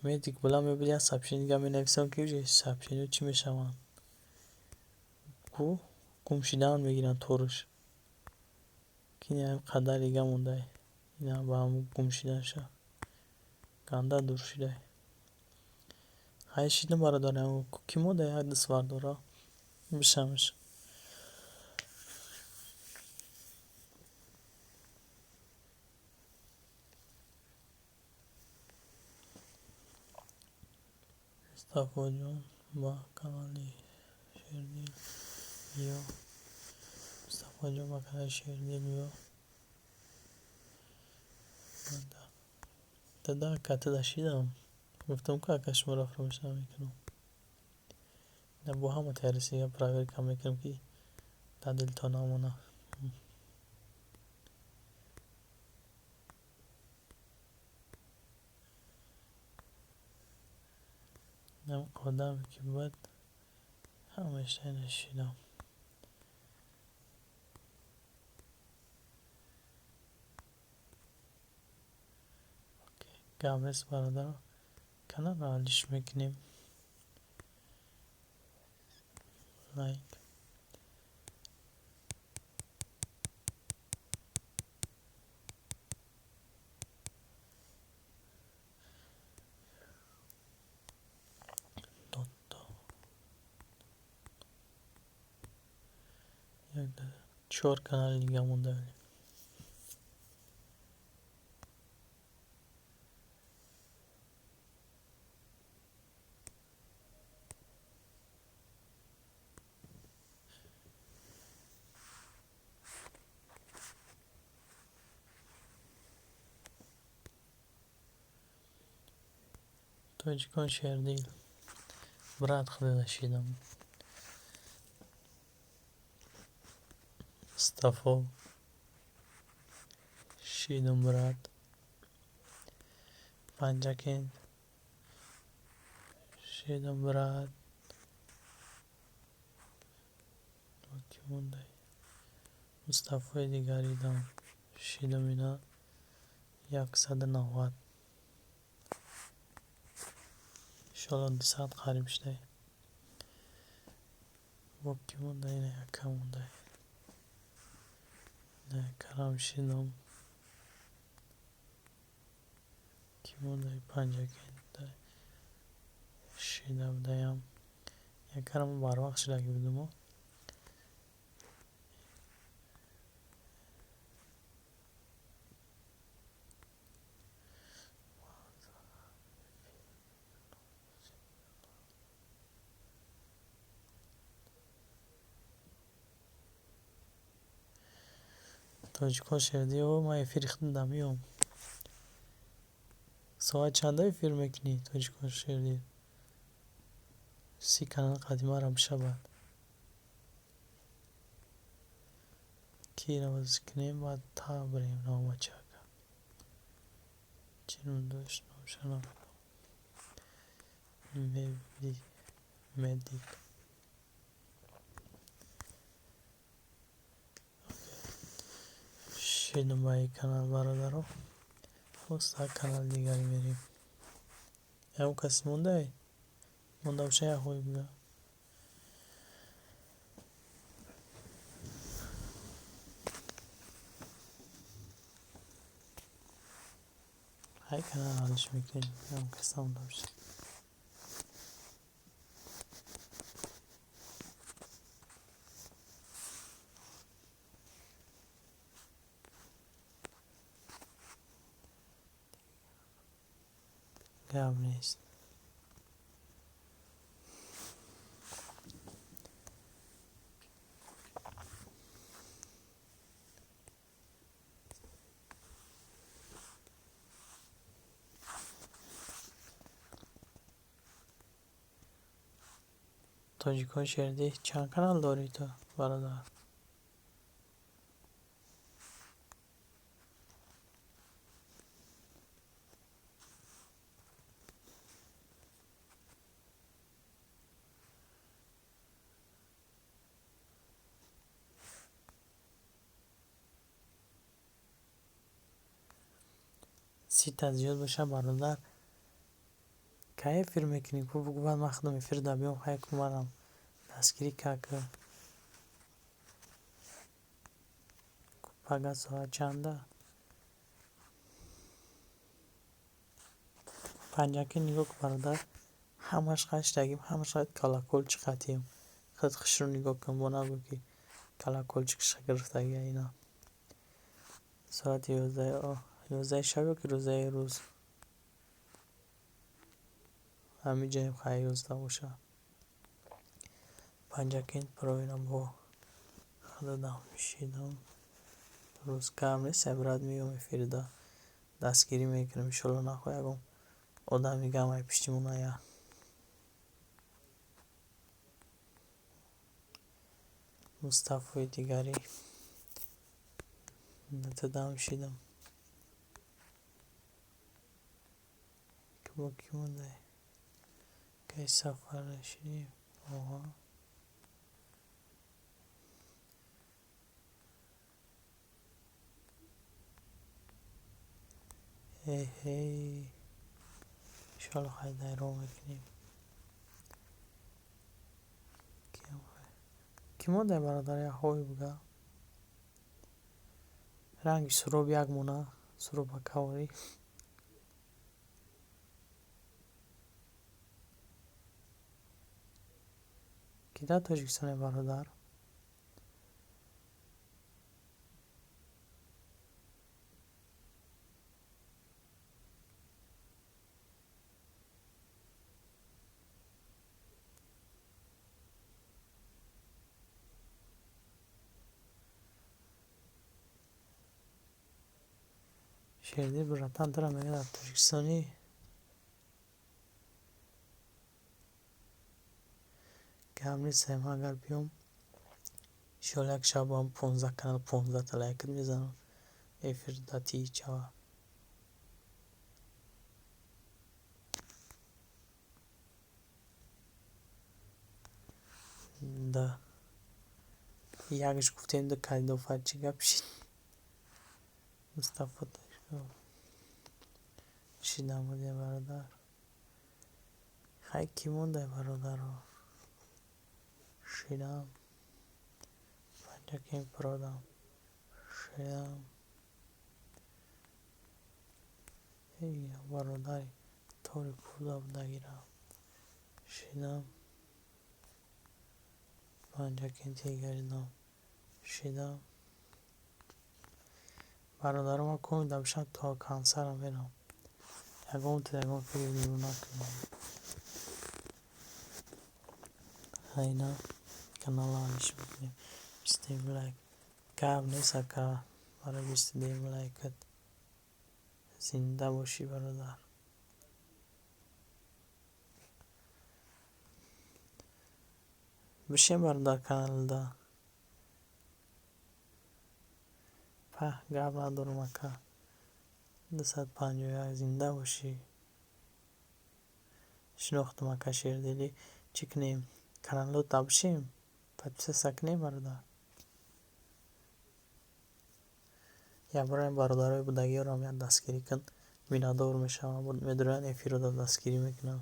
مدیک بلا میبودی از سبشین دیگه می نویسم که بجه سبشینو چی میشوند کو گمشیدن میگیرن طورش که این هم قدر دیگه مونده. این هم با هم گمشیدن شد گنده دور شده. خیشیدن برادر هم کی مونده یک دست برداره بشمش. مصطفی جان با کانالی شیردیل یا مصطفی جان با کانال شیردیل یا دادا کته داشتیدم گفتم که اکش مرا فراموش نمیکنم. نه با هم ترسی یا پراگر کم میکنم که در دل تا نمونه. نم قدم که بعد همیشه نشیدم. گمرس برادر کانال را حلش میکنیم. لایک دوتا یک دو 4 کانال دیگه مونده ولی تاجیکان شیردیل برات خدا داشتیدم. مصطفی شیدم برات پنجاکین شیدم برات وکی مونده مصطفی دیگری دام شیدم اینا 190 انشالله 200 قریب شده وکی مونده اینه یکم مونده نه کلام شیدم کی مونده پنجاکین ده شیدم دایم یکرم بار وقت شده بودم تاجیکا شدی و ما فریختم دمیام ساعت چنده فیلم میکنی تاجیکا شدی 30 کانال قدیمه رم شود کی رو باز کنیم بعد تا بریم نامه چکا چنون داشت نوشنم مدیک شیدم با یک کانال برادرم تا کانال دیگری میریم هم کسی مونده بشه یا خوی بگه های کانال حالش میکنیم هم کسی مونده بشه گم نیست تاجیکا شردی چند کانال داری تو برادر 30 تا زیاد باشه برادر که فیلم میکنی کو بگو بعد مخدوم فیلم دبیام خیلی کمارم دستگیری که پگه ساعت چنده پنجاکین نگاه که برادر همش خشتگیم همش خواهد کلاکل چقدیم خود خش رو نگاه کن با نگو که کلاکل چکش گرفتگی اینا ساعت 11 شب که روزه روز همین جایم خیلی 11 باشه پنجاکین پروینم با خدا شیدم روز کم نیست برات میگم فریدا دستگیری میکنم انشالله نخواهیم آدم میگم ای پشتیمون یا مصطفی دیگری نتدام شیدم که با کی مونده که سفر نشیدیم آها هی انشالله خیلی دیرو میکنیم کی مونده برادر یا خوی بگه رنگی سروب یک مونه سروب کاری کی در تاجیکستان برادر شیردی براتن دارم میگه در تاجیکستانی که هم نیستم اگر بیام انشالله یک شب هم 15 کانال 15 تا لایک میزنم ефир дати чава да якш гуфтем да кайдофар чӣ гап шид Мустафо шидан будем бародар хай ки монда бародаро шидам панҷакин продам шидам бародари тори пурда будагирам шидам панҷакин тигаридам шидам бародарома кӯни дабишам то консарам мерам ягон фикр дуру накунам айна канала алиш мекунем 20 лайк гап нест ака барои 20 лайкат зинда бошӣ бародар бишем бародар каналда паҳ гап надорум ака 251 зинда бошӣ шинохтам ака шердилӣ чӣ кунем каналро табишем подписаться кунем бародар якбарам бародарои будагиёрам як дастгирӣ кун миннатдор мешавам медонанд эфирро дастгирӣ мекунам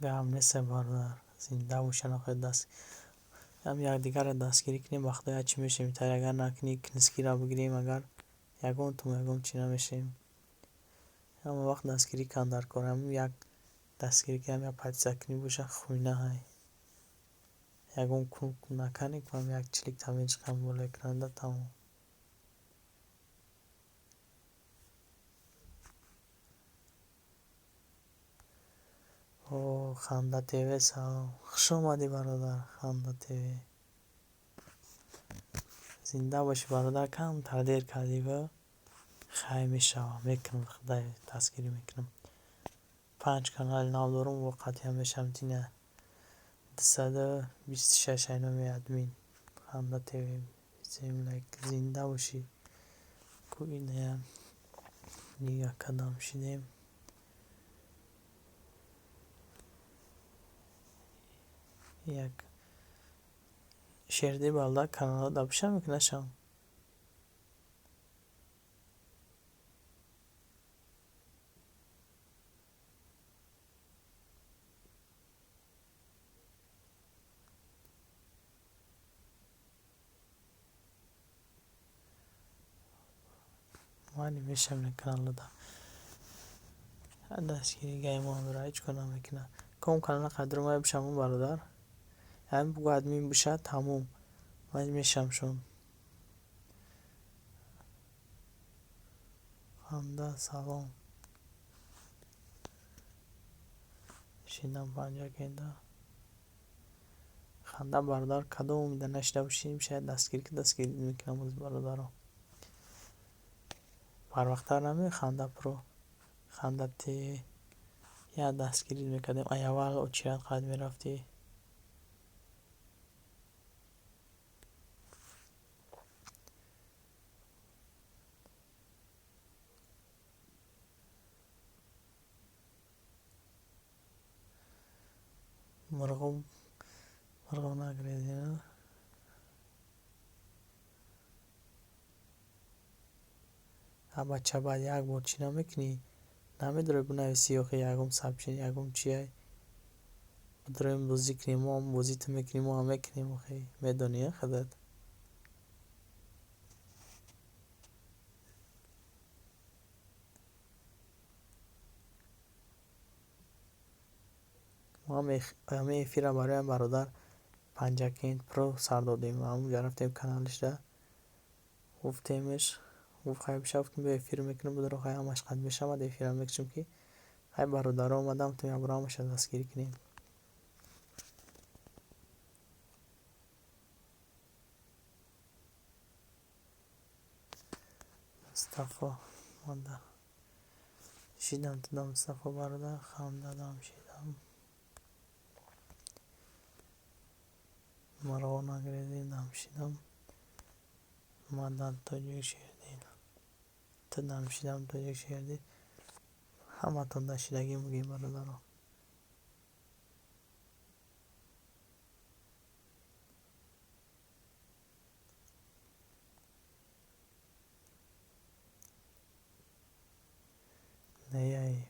гап нест бародар зинда бошанд охир даст ам якдигарро дастгирӣ кунем вақтҳое чӣ мешавем интар агар накунӣ книскиро бигирем агар ягон чӣ намешавем ҳама вақт дастгирӣ кан дар кор як дастгирӣ кунам як подписа кунӣ боша хуйна ҳай ягон кнопку накани як чилик табличкам бола экранда тамом о ханда тв салом хуш омадӣ бародар ханда тв зинда бошӣ бародар камтар дер кардӣ хай мешавам мекунам худай дастгирӣ мекунам 5 канали нав дорум муваққатиам мешавам тине 226 айноми админ ханда тв 27 лайк зинда бошӣ кӯинаям дига кадам шидем як шерди балда каналро дабиша мекунашам мани мешавем каналда дастгирӣ гаймонро ҳеҷ кунам мекунам ком канала қадримай бишам бародар ҳам бугу админ бошад тамом ман мешамшон ханда салом шидам панҷакенда ханда бародар кадом умида нашида бошем шояд дастгирӣ мекунам оз бародаро барвақттар намеояд ханда про ханда тв як дастгирӣ мекардем аввал очеред қайд мерафтӣ мурғо нагирем абачабад як бор чӣ намекунӣ намедорӣ бинависӣ охи ягон сабчин ягон чиай дорем бозӣ кунем мо ҳам бозито мекунем мо ҳам мекунем охи медонӣ худат мо ҳаме эфира бароям бародар панҷакин про сар додем ҳамунҷа рафтем каналишда гуфтемш гуфт хай биша гуфтем биё эфир мекунем будро хай ҳамаш қайд мешавад эфирам мекушем ки хай бародаро омадам то якбор ҳамаша дастгирӣ кунем مصطفی مادر شیدم تو دام مصطفی برادر خام دادم شیدم مروان اگریزی دام شیدم مادر توجیک شیردین تو دام شیدم توجیک شیردی همه تون داشتگی مگی برادران نیایی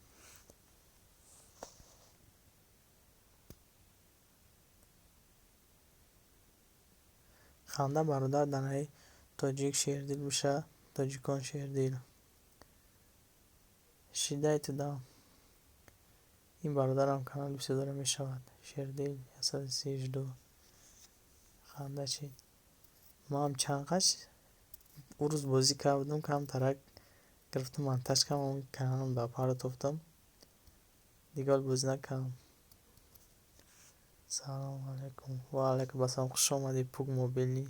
خانده برادر دنهی توجیک شیردیل بشه توجیکان شیردیل شیده تو دام این برادرم کانال بیست داره می شود شیردیل 132 خانده چی ما هم چند قش او روز بازی کردم کم ترک گرفتم منتش کم اون کانالم دا پارت افتم دیگه بازی نکردم سلام علیکم و علیکم السلام خوش آمدی پوگ موبیلی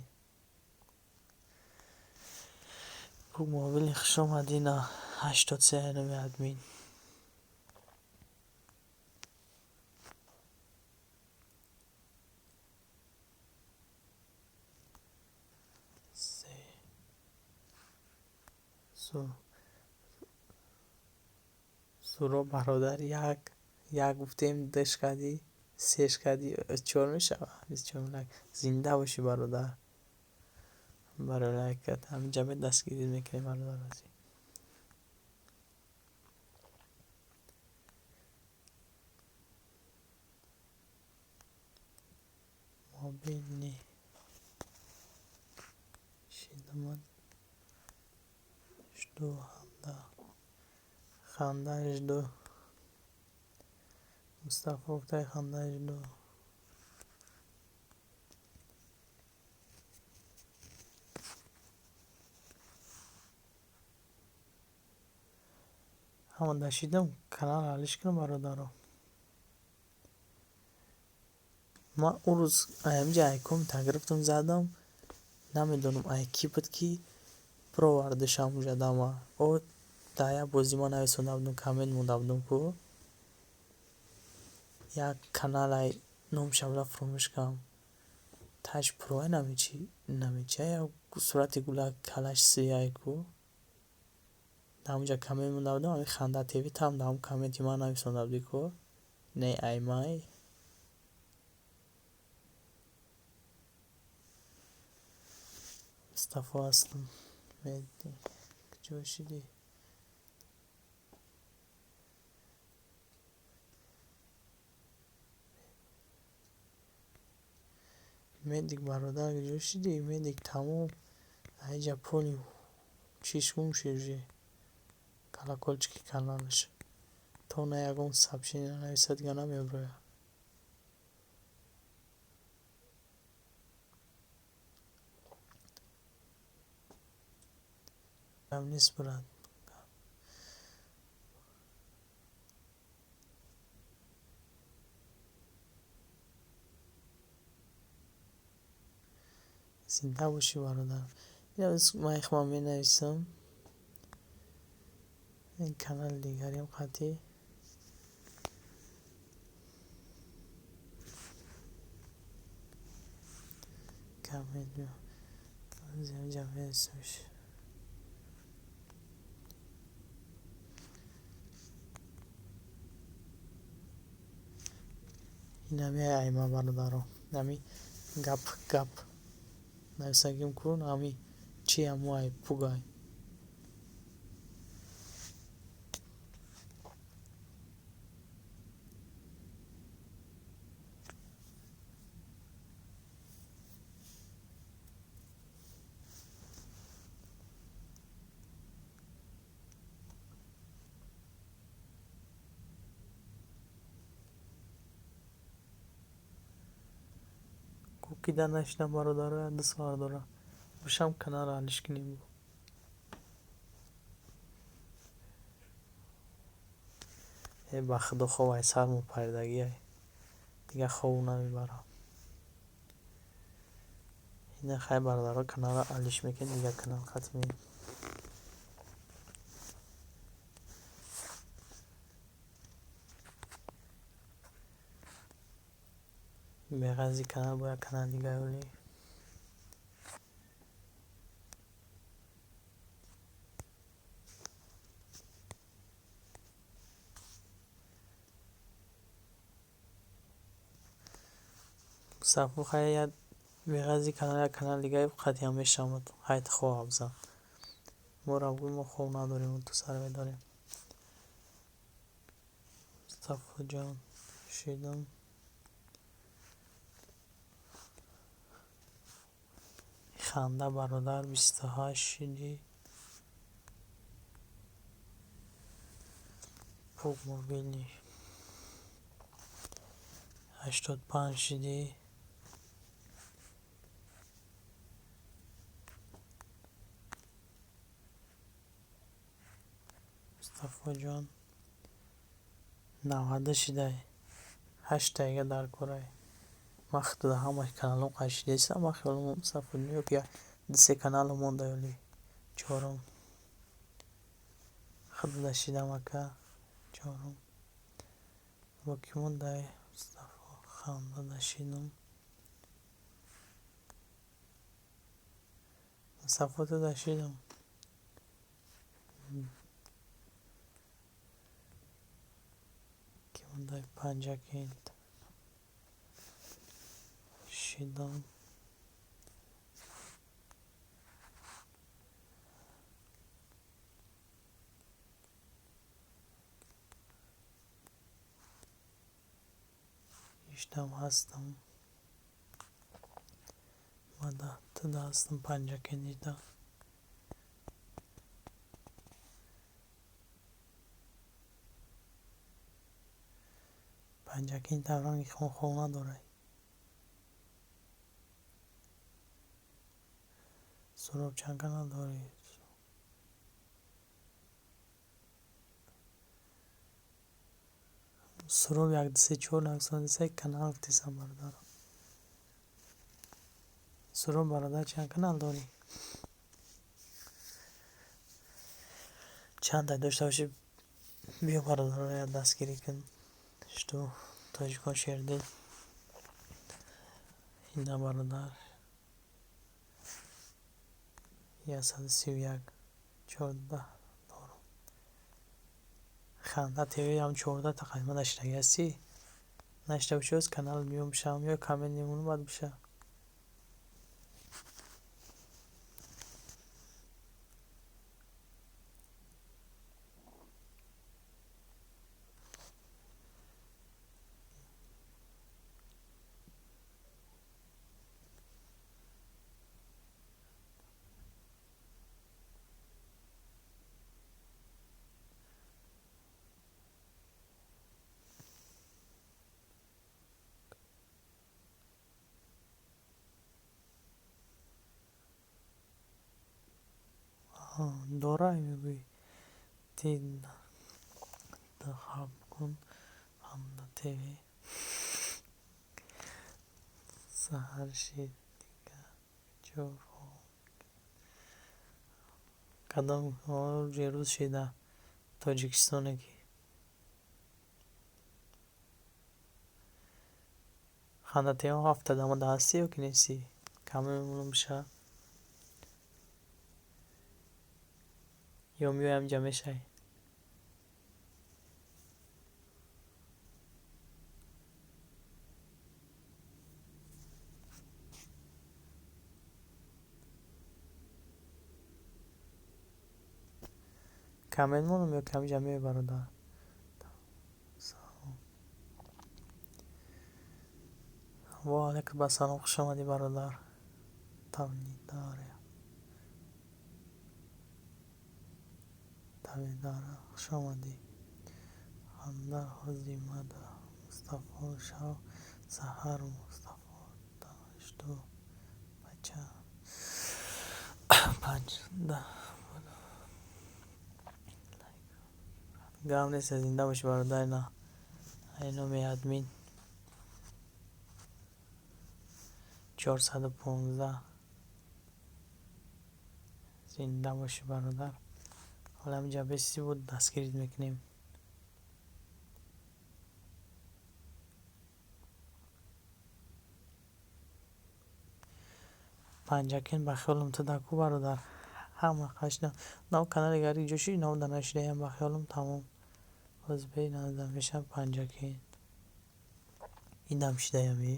خوش آمدی نه 83 نمی ادمین سورا برادر یک گفتیم دش کردی سهش کردی 24 می شود 24 زنده باشی برادر برای لکت همین جمعه دستگیری میکنی برادر ازی موبیل نی شیدمان دو خنده دو مصطفی اکتای خنده دو همون داشیدم کانال حالیش کنم برادرم ما اون روز اینجا ایکون تگرفتم زدم نمیدونم ایکی بود کی پرو وردشم اونجا داما او دایا بازی ما نویسونده بودم کامنت مونده بودم که یک کانال های نوم شبلا فرومش کم تاش پروه نمیچه یا صورت گوله کلش سیاه کو دا اونجا کامنت مونده بودم امی خنده تیوی تام دا هم کامنتی ما نویسونده بودی که نه ای مای مصطفی هستم میدی جوشیدی میدیک برادر جوشیدی میدیک تموم اینجا پولی چیشگون شیرجی کلا کلچکی کانالش تو نه یکون سبشینی نویسد دیگه نمیبروی هم نیست برد زنده باشی برادر این از من اخوان می نویسم این کانال دیگریم قطعی کامل بیا از اینجا میرسمش این همی ایما برادرم همی گپ نویسگیم کن همی چی همو ای پوگای کوکی در نشنم برادر دست داره بشم کنار حالش کنیم ای بخدا خواه سر مو پردگی های دیگه خواه نمیبرم این خیلی برادر کنار حالش میکن دیگه کنار ختمی بغضی کانال با یک کانال دیگه ولی صفو خیلی بغضی کانال یک کانال دیگه قطعی همیشه آمد حیث خواه بزن ما را بگوی ما خوب نداریم تو سر داریم صفو جان شیدم خنده برادر 28 شدی پوک موبیلی 85 شدی مصطفی جان 90 شده 8 تایگه در کره مخت ده همه کانالم قشیده است اما خیالم مصطفی نیو که سه کانال مونده ولی چهارم خود داشیدم اکا چهارم با کی مونده مصطفی خانده داشیدم مصطفی تو داشیدم کی مونده پنجه کیند شیدم ایشتم هستم مده تو ده هستم پنجه کیند ایشتم پنجه کیند توران خون نداره سراب چند کانال داری سراب یک سه چهار نویسان سه کانال تیسم برادر سراب برادر چند کانال داری چند تا داشته باشی بیا برادر را دستگیری کن شتو تاجیکان شیردل اینه برادر 131 14 خنده تیوی هم 14 تقریبا نشته هستی نشته بشه از کانال میوم شم یا کامنت نیمونو باید بشه دارای میگوی تین انتخاب کن همدا تیوی سهر شید دیگه جور کدام روز شیده تاجیکستانه کی خنده تیوی هفته دامه ده هستی یا که نیستی کامل میمونم بشه یا میویم جمعه شای کامل مونم یا کم جمعه برادر و علیکم با سلام خوش آمدی برادر تولید داره خوش آمدی خنده حزیمه ده مصطفی شو سهر مصطفی داشتو بچه پنج ده گام نیست زنده باشی برادر نه اینو می ادمین 415 زنده باشی برادر حالا اینجا بسی بود دستگیرید میکنیم панҷакин ба хёлам тудаку бародар ҳама қашдам нав канали гари ҷӯши нав данашидаям ба хёлам тамом озбей назда мешам панҷакин идам шидаями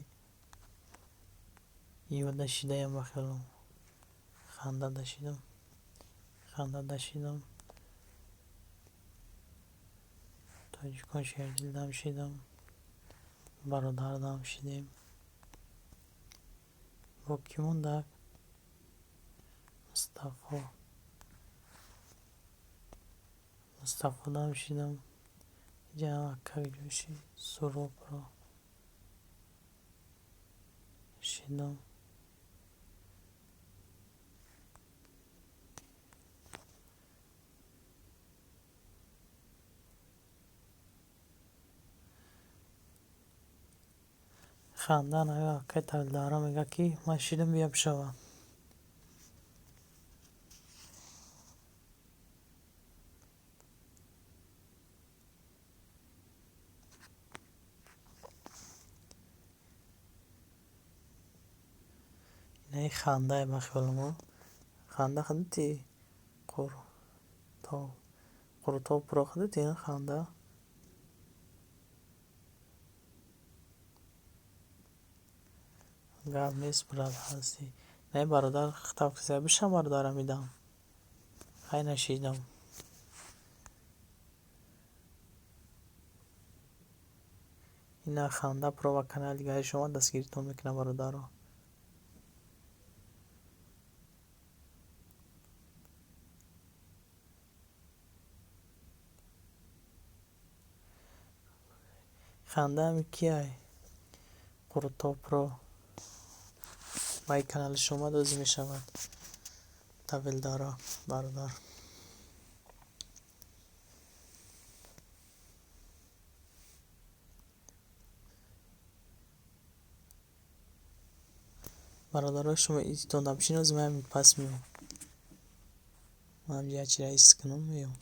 ёда шидаям ба хёлам ханда дашидам тоҷикон шердил дам шидам бародар дам шидем бо кӣ мондак мустафо дам шидам ҷавакак ҷӯши суробро шидам хандан акай тавлидара мега ки ман шидам бия бишава инаи хандае ба хёламо ханда хадити қуртов пуро хадити ин ханда гап нест брат ҳастӣ не бародар тавқисия бишам бародарам идам хай нашидам ина ханда пуро ба канали гари шумо дастгиритон мекунам бародаро хандаами кияй қуртов пуро ба ин канали шумо дозӣ мешавад тавилдара бародар бародарои шумо идитон дамшинос ман пас меом ман ячи раис кунум меом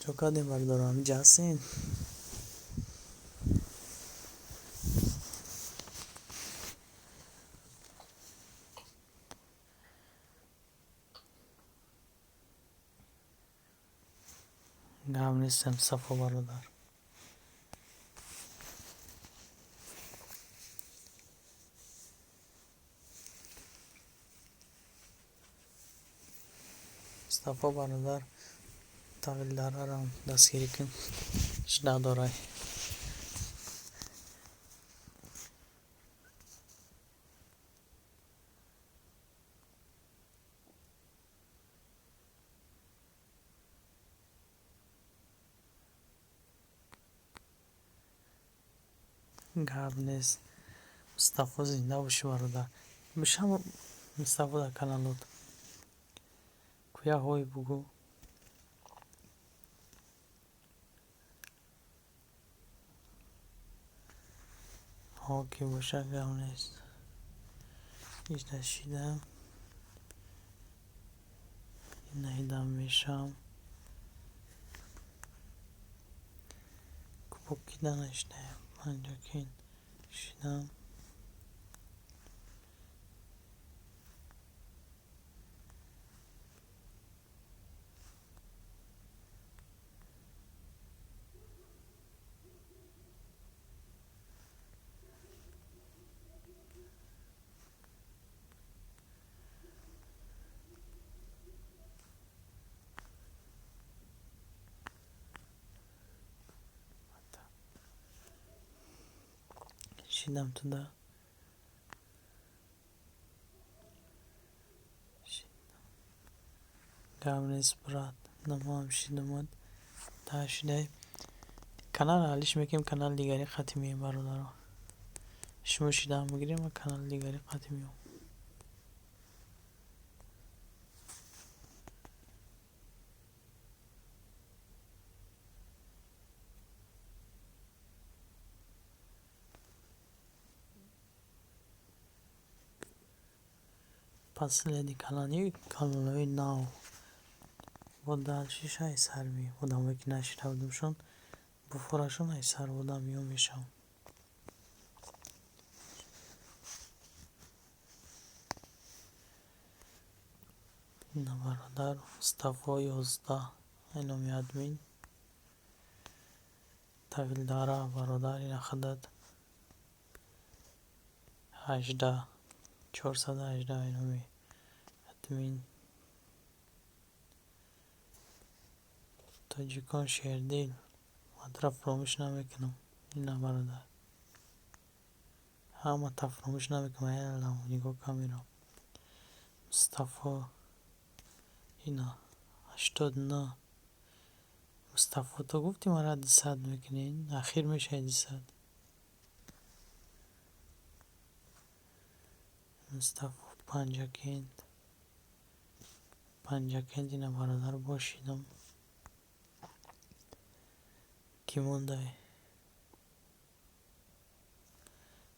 چوکادیم بردارم جاسین گام نیستم صفا برادر صفا برادر تاویل دارم دستگیری کن شده دارای گام نیست مصطفی زنده باشی برادر بشم مصطفی در کانالت کویا هوی بگو ها که باشه گام نیست هیچ نشیدم نیدم میشم کپوکی دانشته پنجاکین شیدم شیدم تو دا گام نیست برات نمام شیدمت تا شده kanal حالیش میکنیم kanal دیگری ختمیه برادر شما شیدم بگیریم و kanal دیگری ختمیه پس لیدی kanalای ناو بودال شیشه سر می بودم وکی نشیده بودمشون بفراشون ای سر بودم یو میشم نه برادر مصطفی 11 اینو میادمین تحویل داره برادر این خدد 18 418 اینو می ادمین تاجیکان شیردیل مدرب فراموش نمیکنم نه برادر همه تا فراموش نمیکنم الان نگاه کامیرم مصطفی اینا 89 مصطفی تو گفتی مرا 200 میکنین اخیر میشه 200 مصطفی پنجاکند اینا برادر باشیدم کی مونده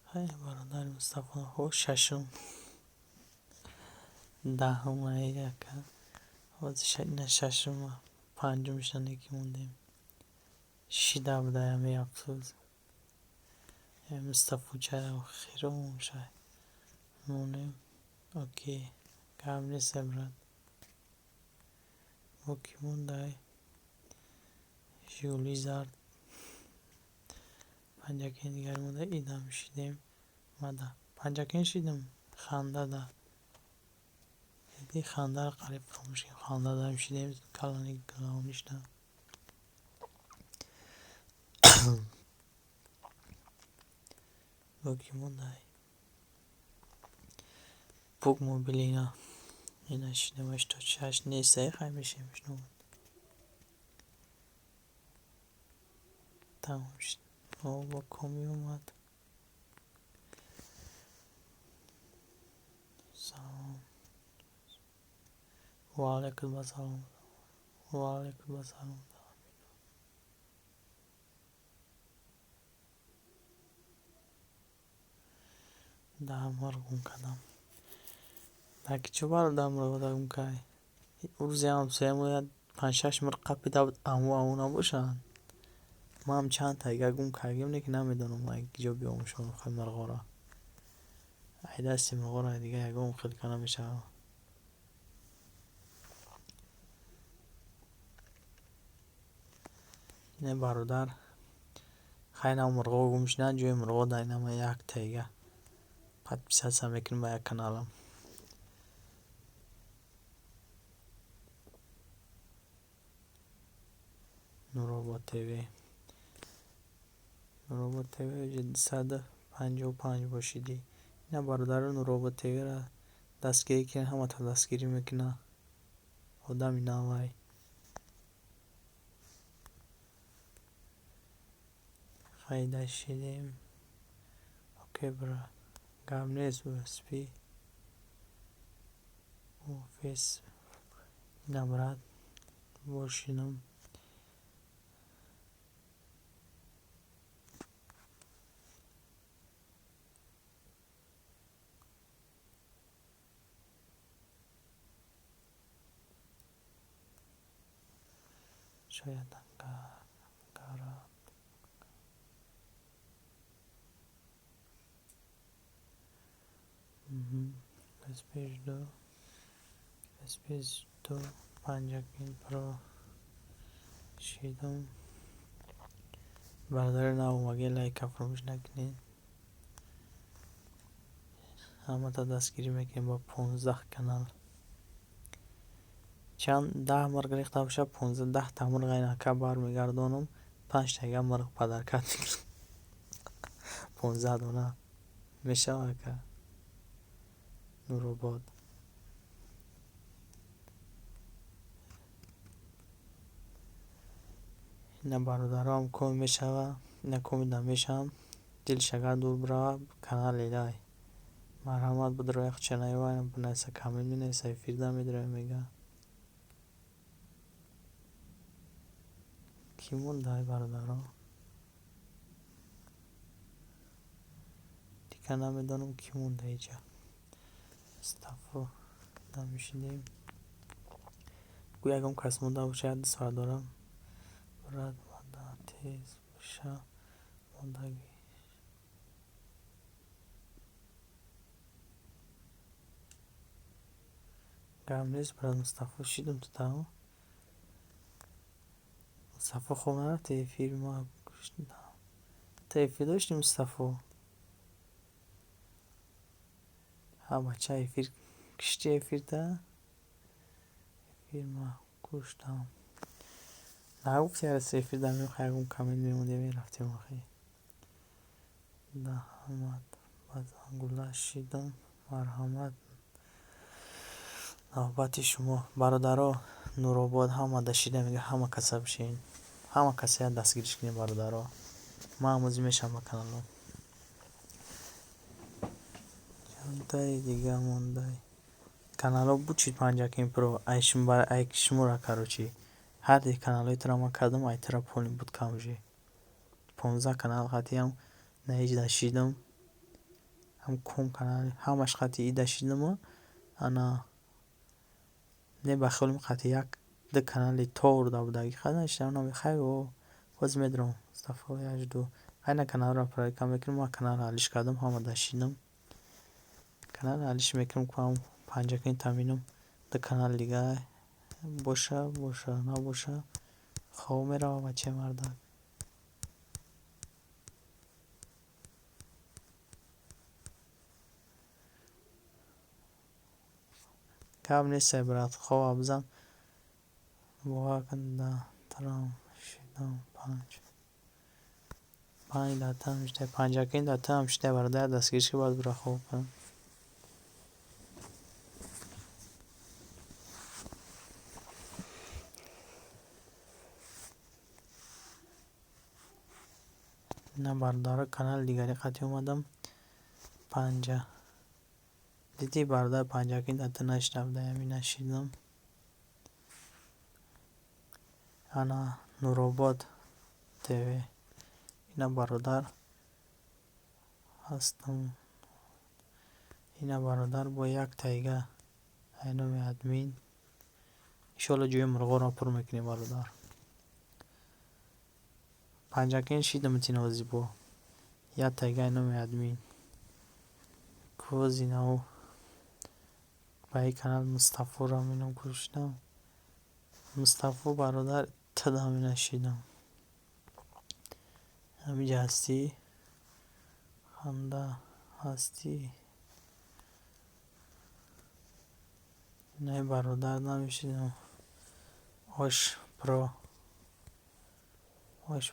های برادر مصطفی هو ششم دهم ایگه نه ششم پنجمش یکی موندیم شیده بوده همی افسوس مصطفی چرا خیرم شد مونیم اوکی کم نیست برد اوکی مونده جولی زرد پنجاکین دیگر مونده ایدم شیدیم مده پنجاکین شیدم خنده ده دی خنده رو قریب فراموش خنده دارم شیدیم کلانی کلانیش ده اوکی مونده بوک موبیل اینا شیدیم 86 نیسته خیلی میشه میشنو تمام شد او با کمی اومد سلام و علیکم السلام و علیکم السلام دهم رو گم کردم دکی چو بردم رو دادم که روزی هم سه موید 5-6 مرغ قپیده بود امو امو نباشن. ما هم چند تا دیگه گم کردیم لیکن نمیدونم ما یک جا بیاموشم خیلی مرغا را ای دستی مرغا را دیگه یکم خیلی کنه میشه. نه برادر خیلی مرغا گم شدن جای مرغا در اینما یک تیگه پد بیسته میکنیم با یک کانالم. نوراباد تیوی نوراباد تیوی جدی 155 باشیدی. اینا برادر نوراباد تیوی را دستگیری کنه همه تا دستگیری میکنه آدمی نوای خیلی شدیم. اوکی برا گم نیست و سپی اوفیس نبرد باشینم. شاید انگار اسپیج دو 5 پرو شیدم. برادر نو مگه لایک فراموش نکنین. همه تا دستگیری میکنیم با 15 کانال. چند 10 مرغ ریخته باشه 15 تا مرغ اینکه برمیگردانم 5 تا مرغ پدرکت میکنم 15 دونه میشه که نوراباد. اینا برادرام کمی میشوه اینا کمی نمیشم دل شگر دور برا کانال ایدای مرحمت بود روی خچنه وایم بنیسه کامل می نیسه فیرده می داره میگه کی مونده های برادرها دیگه نمیدانم کی مونده ایجا استفو نمیشیدیم گویا اگم کس مونده باشه دست بردارم برد مونده تیز باشه موندگی گرم نیست برد مصطفی شیدم تو تاو مصطفی خوب نرفته فیلم ها تایفی داشتیم مصطفی ها بچه ایفیر کشتی ایفیر ده فیلم ها کشتم نگفتی هر سیفیر در میخواه اگم کامل میمونده میرفتیم آخی ده همت بزنگوله شیدم مرحمت نوبت شما برادرها نوراباد همه دشیده میگه همه کسا بشین همه کسی دستگیرش کنیم برادرها ما هموزی میشم با کانالم چندتای دیگه مونده کانال ها بود چید 5 پرو ایشم برای ایکشمو را کروچی هر دی کانال های ترا ما کردم ای ترا پولیم بود کمجی 15 کانال خطی هم نیج داشیدم هم کم کانال همش خطی ای داشیدم انا نه بخیلم خطی یک ده کانالی تور دا بودگی خیلی نشتم نامی خیلی و باز میدرم مصطفی یجدو خیلی کانال را پرای کم میکنم ما کانال حالیش کردم همه داشیدم کانال حالیش میکنم که هم 5 تامینم ده کانال دیگه باشه نباشه خواه میره و بچه مرده کم نیست برات خواه بزن واقعا ترام شیدم 5 داتا میشه 5 داتا میشه برادر دستگیرش که باید برا خوب کنم نه برادر کانال دیگری قطعی اومدم 5 دیدی برادر 5 داتا نشنبده همین نشیدم انا نوراباد تیوی اینا برادر هستم اینا برادر با یک تایگه اینو می ادمین انشالله جوی مرغا را پر میکنی برادر. پنجاکین شیدم تینازی بو یا تگای نمی ادمین کوزی نو بای کانال مصطفی را مینم کشتم. مصطفی برادر تدامی نشیدم. همینجا هستی؟ خنده هستی؟ نه برادر نمیشیدم. آش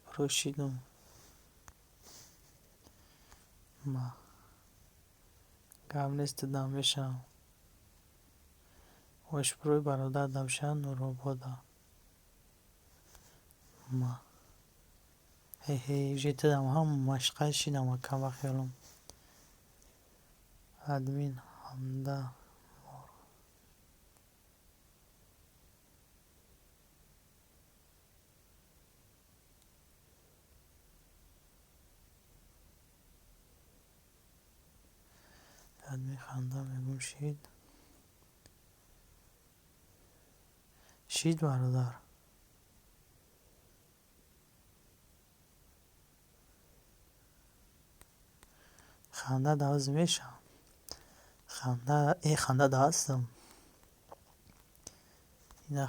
پرو شیدم. ما قبل نیست دمشم. آش پروی برادر دمشن نورو بادا. ما هی جیت دم هم مشغل شیدم و کم خیالم. ادمین همده ادمین خنده میگم شید برادر. خنده داز میشم. خنده داستم. این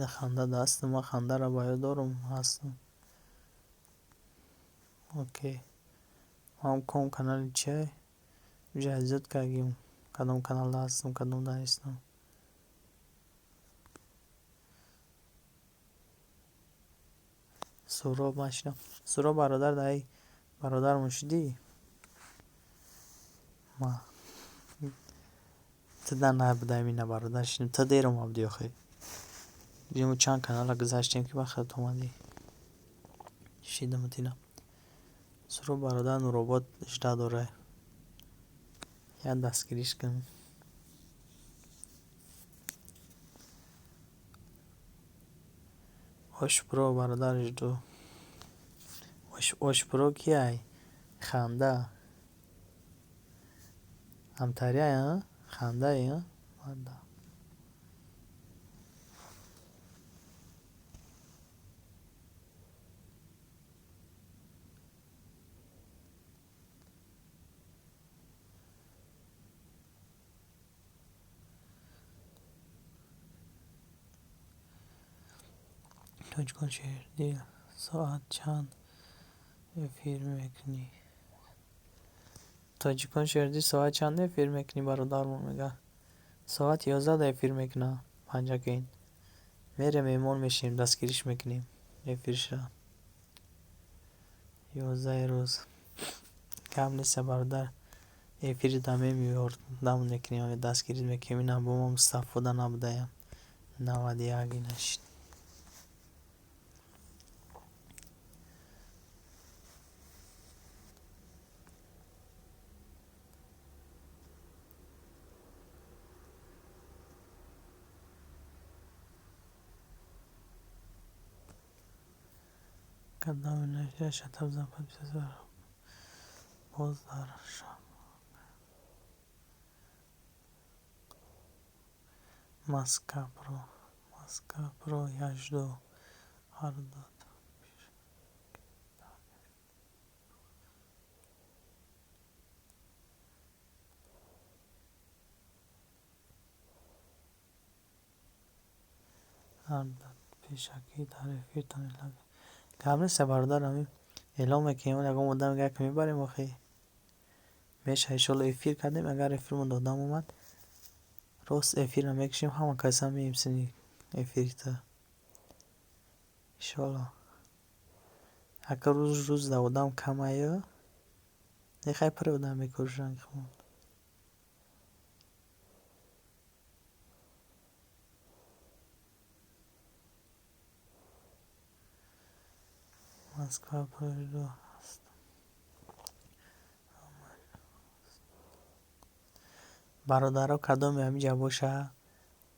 خنده داستم. ما خنده را باید دارم هستم. اوکی هم کم کانال چه جایزت کردیم. کدام کانال هستم کدام دانستم. سورا ماشینم. سورا برادر دایی برادر مشدی. ما تدا نبودم این برادر شدیم تا دیرم عبدی آخه بیمو چند کانال گذاشتیم که بخد اومدی شیدم تینا. سورا برادر نوروباد اشتا داره یا دستگیریش کنم. آش پرو برادرش دو. آش پرو کیای خنده همتری ها خنده ها ماده توج کن شیر دیل ساعت چند افیر میکنی. تاجیکان شردی ساعت چنده افیر میکنی برادرمون میگه ساعت 11 افیر میکنه. پنجا که این میره میمون میشیم دستگیریش میکنیم افیرش را 11 روز کم نیست برادر. افیر دمه میورد دم نکنیم دستگیری میکنیم. این هم با ما مستفاده نبودیم 91 نشید. قدام نشید شتاب زنباد بسیار باز دارشم. ماسکا پرو 18 هر داد پیشکی تعریفی تانی لگه قبل سه برادر همین اعلام میکنیم اگه مدام میگه که میبریم آخه میشه ایشالا افیر کردیم. اگر افیرمون دادم اومد راست افیر هم میکشیم همه کسی هم میمسینی افیر تا ایشالا اگر روز دادم کم ایا نخواه پر بودم میکشن خون مسکا پرو هست. برادرها کدام همینجا باشه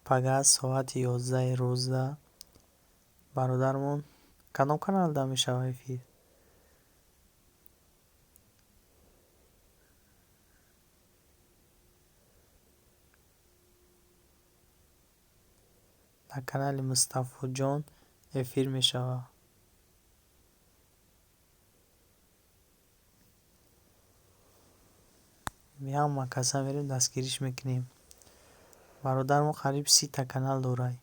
پگاه ساعت 11 روزه برادرمون کدام کانال دا میشه افیر در کانال مصطفی جان افیر می شود. همه کسا میریم دستگیریش میکنیم. برادر ما قریب 30 تا کانال داره.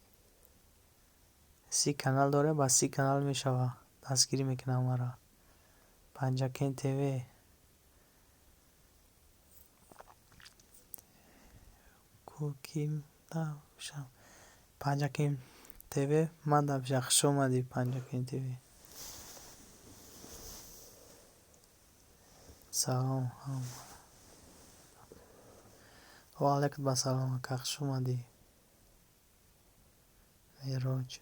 30 کانال داره، با 30 کانال میشوه دستگیری میکنه مرا. پنجاکین تیوی کوکیم داشم. پنجاکین تیوی من داشم خوش اومدی. پنجاکین تیوی سلام و علیکم با سلام که خوش اومدی. میراج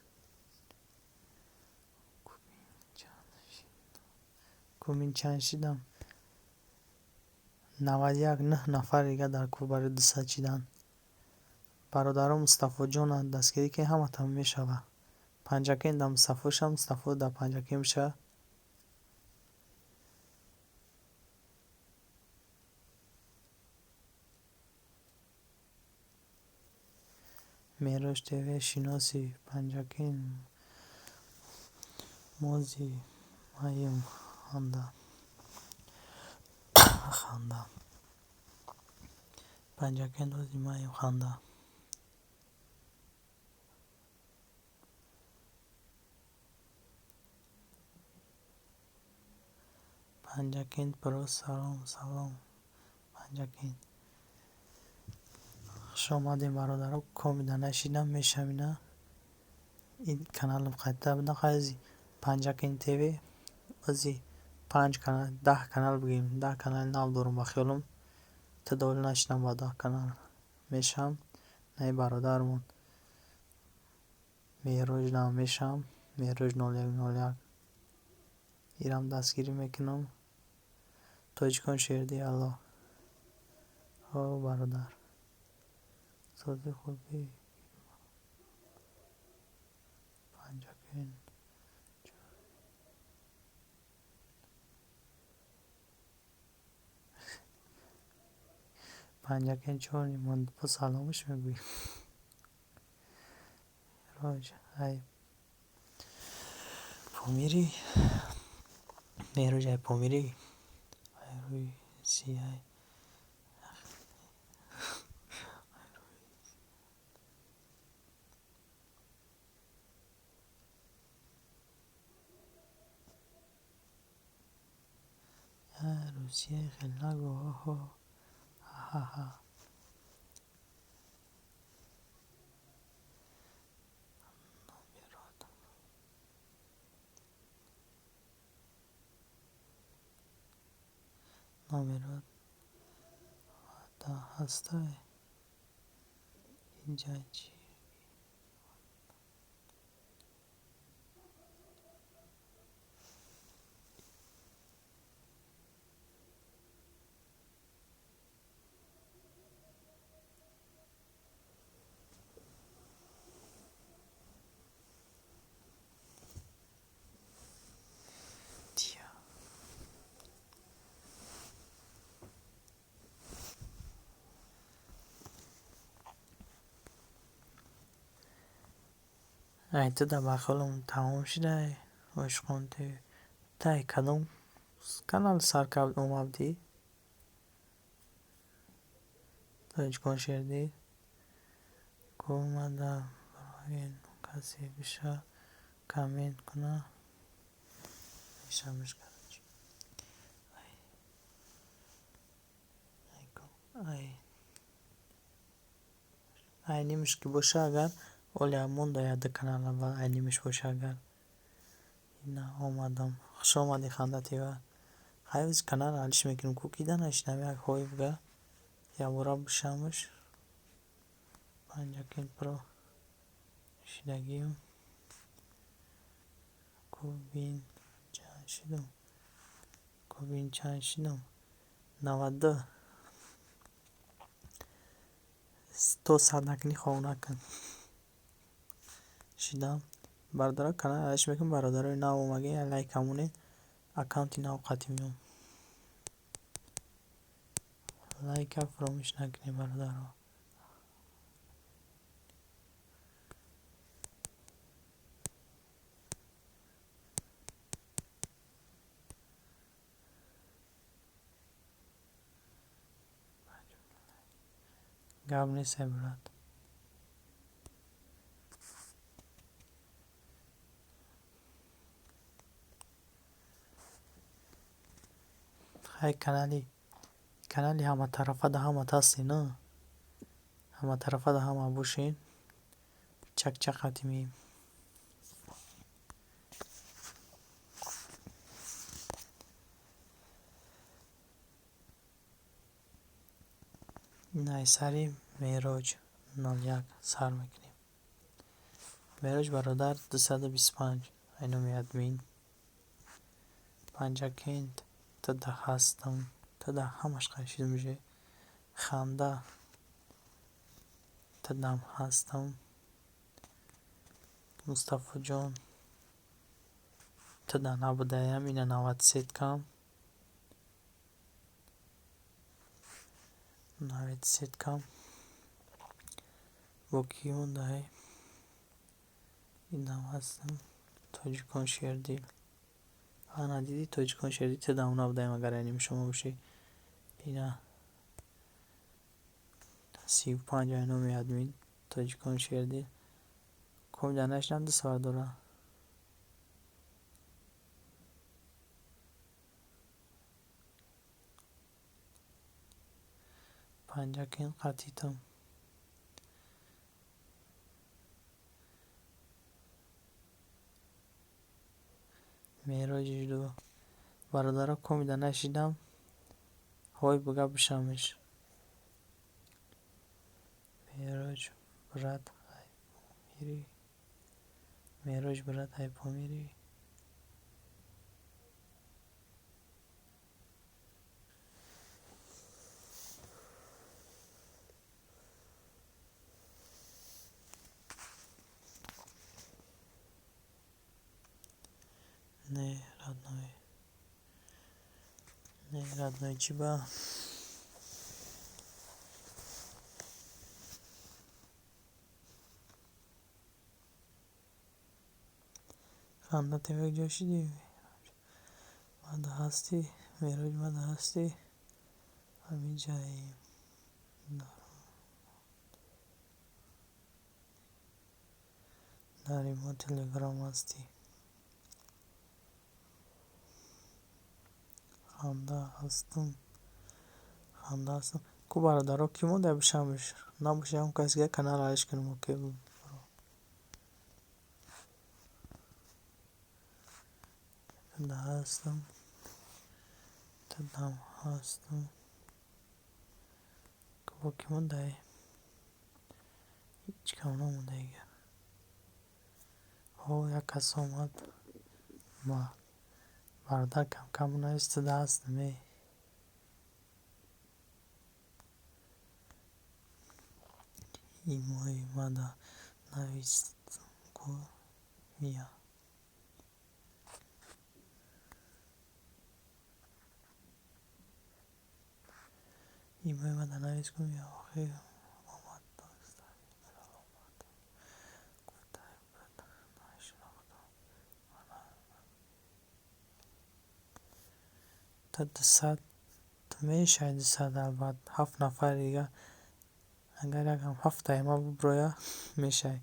کومین چند شیدم 91 9 نفر دیگه در کوبر دسته چیدن. برادرم مصطفی جان دستگیری که همه تام میشوه. پنجاکین در مصطفی شم، مصطفی در پنجاکین میشه. میراج تیوی شناسی پنجاکین موزی مایم خنده پنجاکین موزی مایم خنده. پنجاکین پرو سلام پنجاکین خوش آمدین برادرم. کامیده نشیدم میشم این کانالم قطعه بده قیزی. پنجاکین تیوی ازی 5 کانال 10 کانال بگیم 10 کانال نام دارم بخیالم تداول نشدم با 10 کانال میشم. نه برادرمون میراج نام میشم. میراج 0101 ایرم دستگیری میکنم. تاجیکان شیردی الله او برادر سازی خوبی. پنجاکین پنجاکین چونی من با سلامش میگوی. راج ای پومیری میراج ای پومیری ای روی سی ای روسیه خیلی نگو ها ها. نمیراد تا هسته اینجا چی تیا ای تو در بخالم تمام شده. عشقان تای کدوم کانال سرکبد اومدی؟ تاجیکان شیردی که اومده برای کسی بشه کامنت کنه میشمش کرد. ای نیمش که باشه اگر اولی همون داید کانال و ای نیمش باشه اگر نه آمدم خوش آمدی خنده تیوه خیلی کانال علیش میکنم کوکیده نشنم یک خوی بگه یا برا بشمش. پنجاکین پرو شیدگیم کوبین چند شیدم 92 تو صدنکنی خواه نکن شیدم. برادر کانال علیش میکنم برادر نو اومگه لایک همونه اکانتی نو قطیم لایک فراموش نکنی برادر. گپ نیست برات. های کانالی همه طرفه ده همه هستی نه؟ همه طرفه ده همه بوشین چک چک قدیمی نه سری میراج 01 سر میکنیم. میراج برادر 225 اینو میادمین پنجاکینت تده هستم تده همش قشید میشه خنده تدم هستم مصطفی جان تده نبودهیم اینه 93 کم 93 کم با کی مونده اینم هستم تاجیکان شیردیل آنا دیدی تاجیکان شیردیل تده اون نبودهیم اگر اینیم شما باشی اینه 35 اینو میادمین تاجیکان شیردیل کم جانش نم 2 سال داره پنجاکین قطیتم میراج دو برادرها کمیده نشیدم های بگه بشمش میراج برد های میری میراج برد های پا میری نه رادنوی چی با خنده تیوک جاشیدی مده هستی میراج مده هستی همین جایی داری ما تلگرام هستی خنده هستم کو برادرها کی مونده بشمش نباشه هم کسی که کانال عایش کنیم اوکی بود تده هستم تدم هستم با کی مونده هیچ کم نمونده دیگه یک کس آمد ما برادر کم کم نایستده هستم ایمای مده نویست کو میا ایمای مده نویست کو میا آخی آمد تا 200 میشه 200 البته 7 نفر دیگه اگر یکم 7 تایمه ببرویه میشه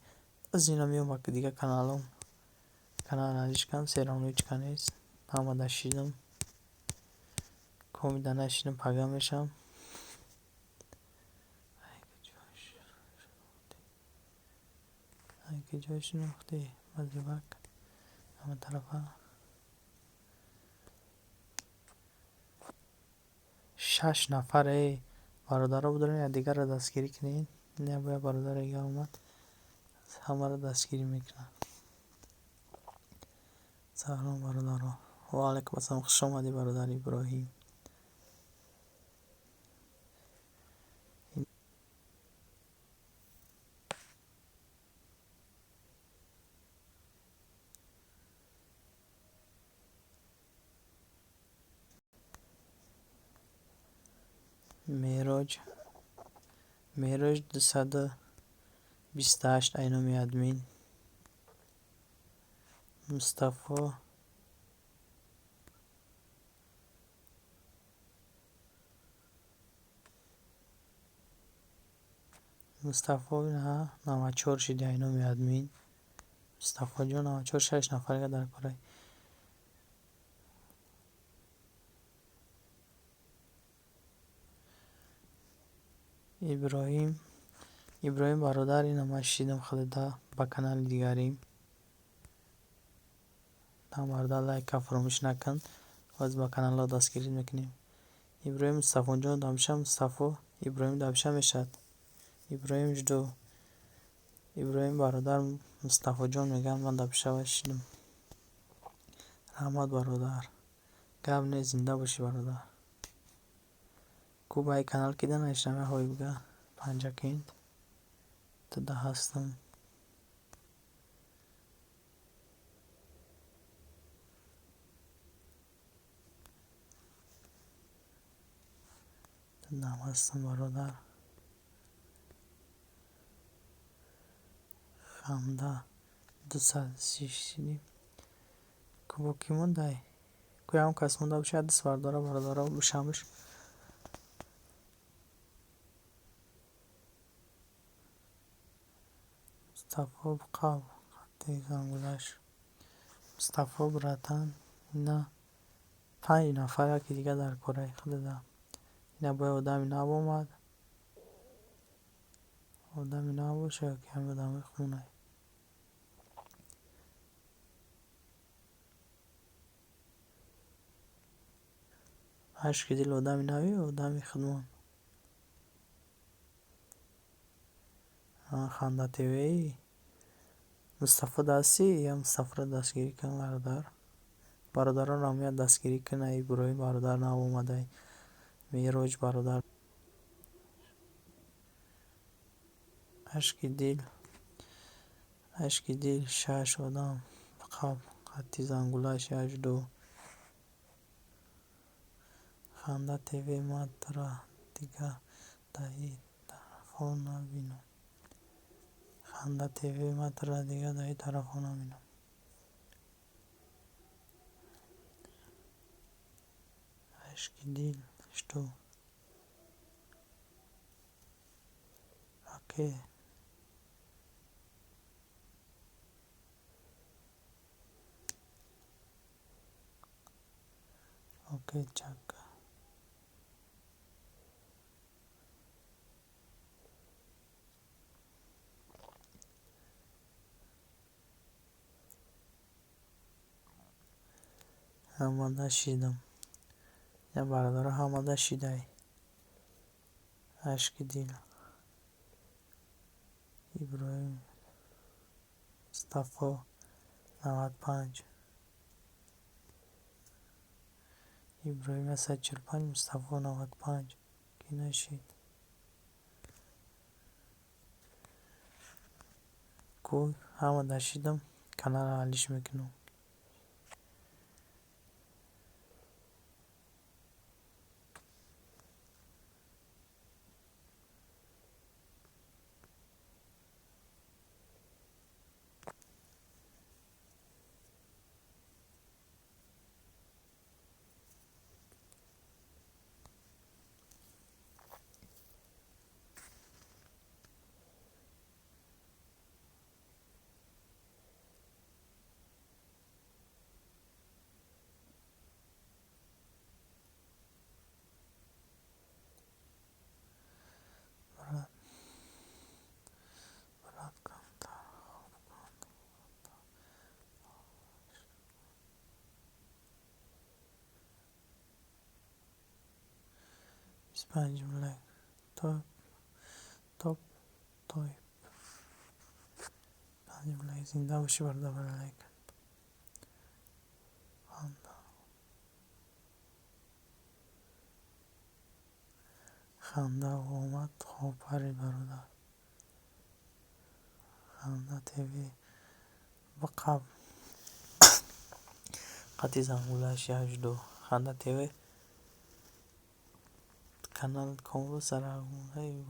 از اینا میام که دیگه کانال ازش کم سیرانو هیچ کنیست همه داشیدم کمی نشیدم پگه میشم که جایش نقطه مزیبک همه طرفه 6 نفر برادر بودن یا دیگر رو دستگیری کنین نه باید برادر دیگه اومد همه رو دستگیری میکنن سلام برادر و علیکم السلام خوش آمدی برادر ابراهیم میراج 228 اینو میادمین مصطفی مصطفی نه 94 شدی اینا ادمین مصطفی جان 94 6 نفره در کره ابراهیم برادر اینا من شیدم خیلی دا با کانال دیگریم تا مردا لایک فراموش نکن باز با کانال ها دستگیری میکنیم ابراهیم مصطفی جان دامشم مصطفی ابراهیم دامشم میشد ابراهیم جدو ابراهیم برادر مصطفی جان میگن من دامشم شیدم رحمت برادر گم نه زنده باشی برادر کو بای کانال کیدن اشنامه های بگه پنجا کیند تو ده هستم تو ده هستم برادر خمده 230 کو با کی مونده کو هم کس مونده بشه دست برداره برادر بشمش مصطفی بقاب خطی زنگولش مصطفی براتن نه 5 نفر یکی دیگه در کره خود ده اینا باید آدمی نب اومد آدمی نباشه که همه آدمی خونه عشق دیل آدمی نبی آدمی خدمون خنده تیوی مصطفی دستی یا مصطفی را دستگیری کن برادران را میاد دستگیری کنه ابراهیم برادر نب اومده میروج برادر عشق دیل 6 آدم بقاب خطی زنگولش 82 خنده تیوی من ترا دیگه دهی طرفا نبینم خنده تیوی من ترا دیگه دهی طرفا نبینم عشق دیل شتو اوکی اوکی چک همه شیدم یا برادر همه شیده عشق دیل ابراهیم مصطفی 95 ابراهیم 145 مصطفی 95 کی نشید کو همه داشیدم کانال حالیش میکنم برات کن 25 لایک تاپ تاپ تایپ 5 لایک زنده باشی برادر لایک خنده اومد خواب پرید برادر خنده تیوی بقب قطی زنگولش 82 خنده تیوی کانال کامل سر های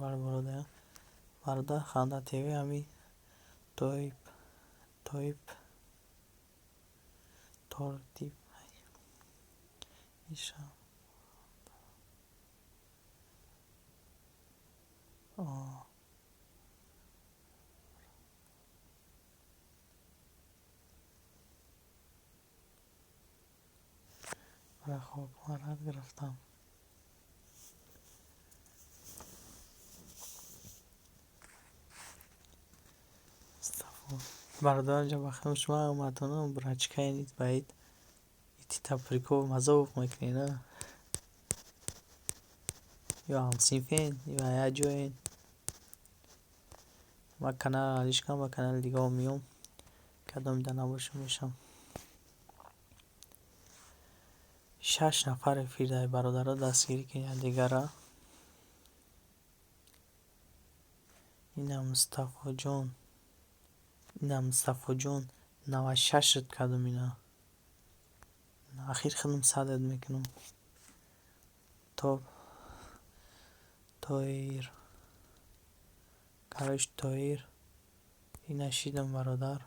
برادر خنده تیوی همی تایپ ترتیب ایشان برای خاک مرد گرفتم. برادر جا بخیر شما اومدن برای چی کنید باید ایتی تپریکو مذاق میکنی نه یا هم سیفین یا جوین و کانال علیش کنم و کانال دیگه هم میام کدام ده نباشه میشم 6 نفر فیردای برادر را دستگیری کنید دیگره اینم مصطفی جون 96 رد کردم اینا اخیر خودم صدد میکنم تایر کارش تایر این نشیدم برادر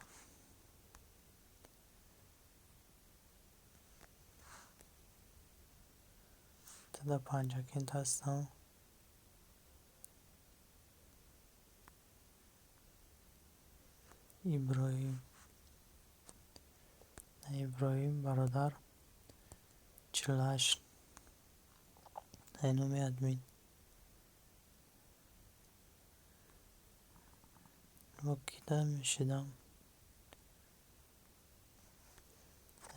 تدا پنجاکین هستم ابراهیم برادر 48 اینومی ادمین وکیده میشیدم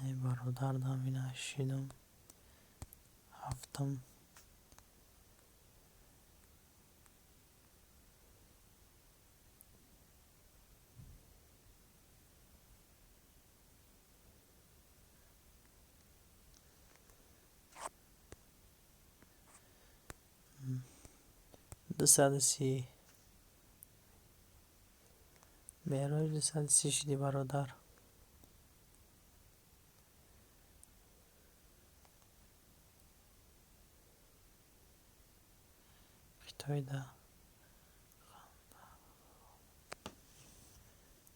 ای برادر دم این نشیدم هفتم دو سی بیراج 230 شدی برادر خیتای ده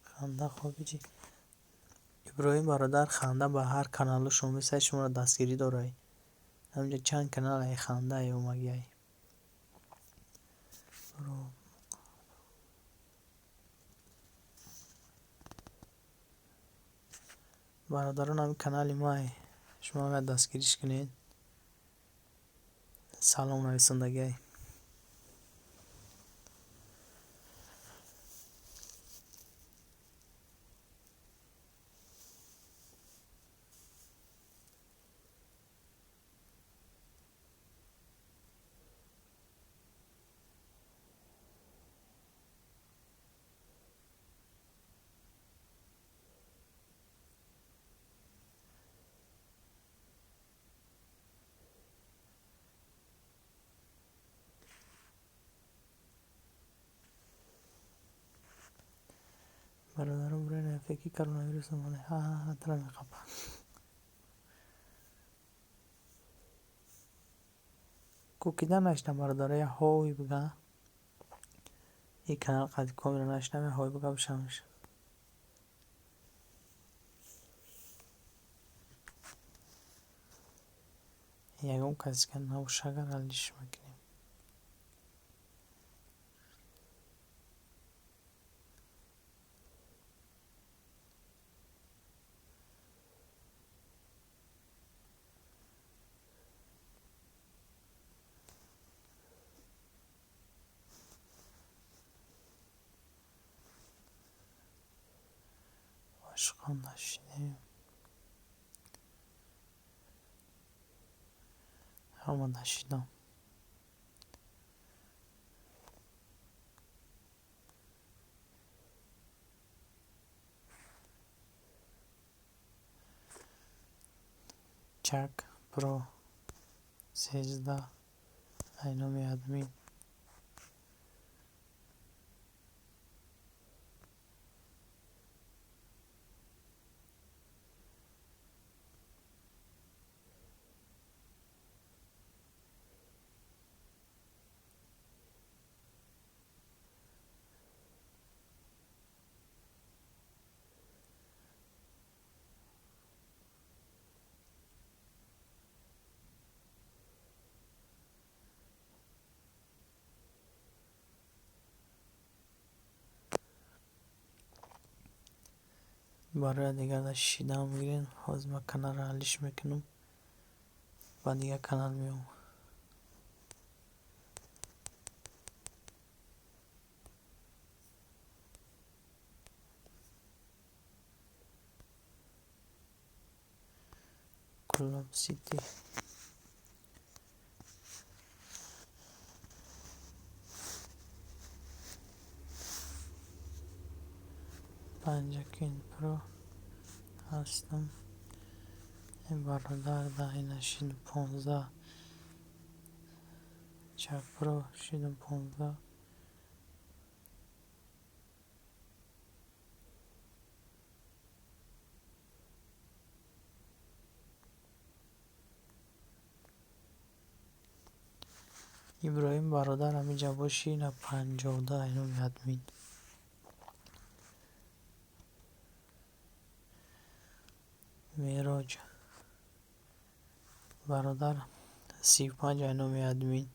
خنده خوابی جی ابراهیم برادر خنده به هر کانال شما مثل شما را دستگیری داره همینجا چند کانال ای خنده ای اومگی ای برادران هم کانال ما ای شما هم دستگیریش کنید سلام نویسندگی برادرم برای نفکی کرونا ویروس مانه ها ترا میخوابم کوکیده نشتم برادره یا هوی بگه این کانال قدی کامی رو نشتم یا هوی بگه بشمش یکم کسی که نباشه اگر حلش میکنیم عشقان نشیدیم همه نشیدم چک پرو 13 اینومی ادمین برای دیگر شیدم میگیرین حاز ما کنار حلش میکنم و دیگه کانال میام. کلاب سیتی پنجاکین پرو هستم. این برادر 10 15 چپ پرو 15 ابراهیم برادر همینجا باشی نه 52 اینو ادمین. معراج برادر 35 اینو ادمین.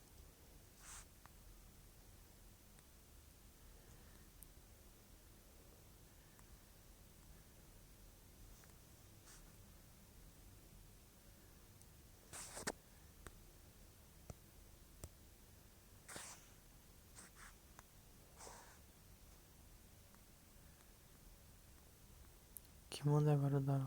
کی مونده برادر؟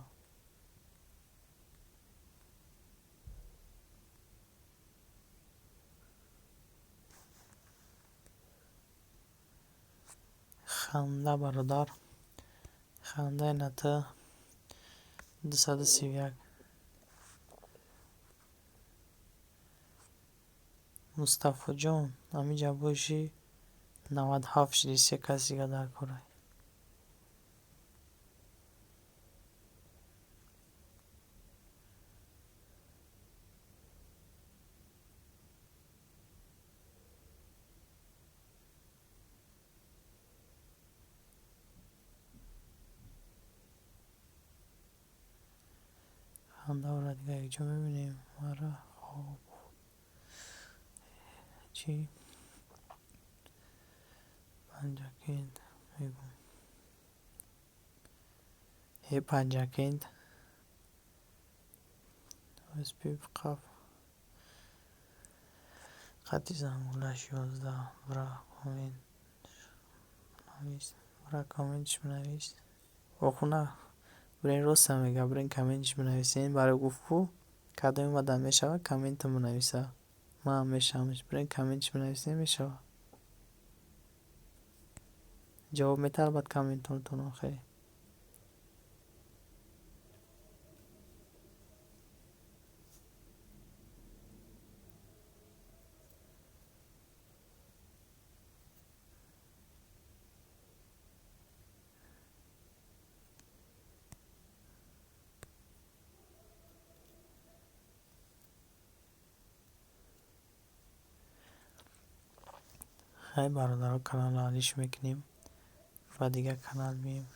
خنده برادر خنده نته 231. مصطفی جان همینجا باشی 97 63 کسی که در کره. خنده را دیگه یک جا میبینیم. آره خوب چی؟ پنجاکیند میگم هی پنجاکیند اسپی قف خطی زنگولش 11 برا کامنت نویس برا کامنتش بنویس بخونه برین راست میگه برین کامنتش بنویسین برای گفت کدام اومدن میشوه کامنت بنویسه من هم میشمش برین کامنتش بنویسین میشوه جواب میتر بعد کامنتتون خیلی. خیلی برادرها کانال عالیش میکنیم و دیگه کانال میم.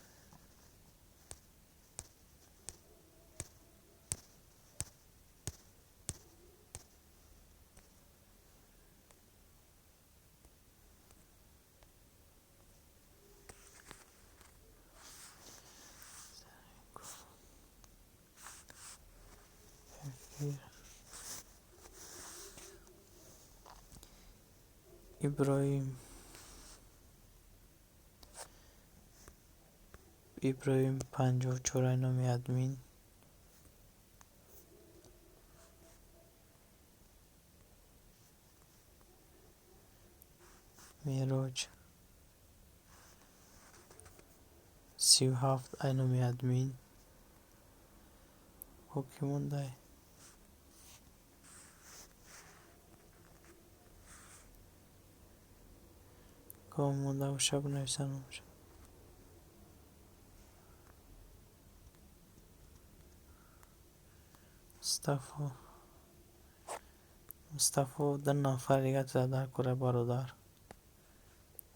ابراهیم 54 اینو ادمین. معراج 37 اینو ادمین. خب کی مونده؟ که مونده و شب نویسن باشه. مصطفی 2 نفر دیگه در کره برادر.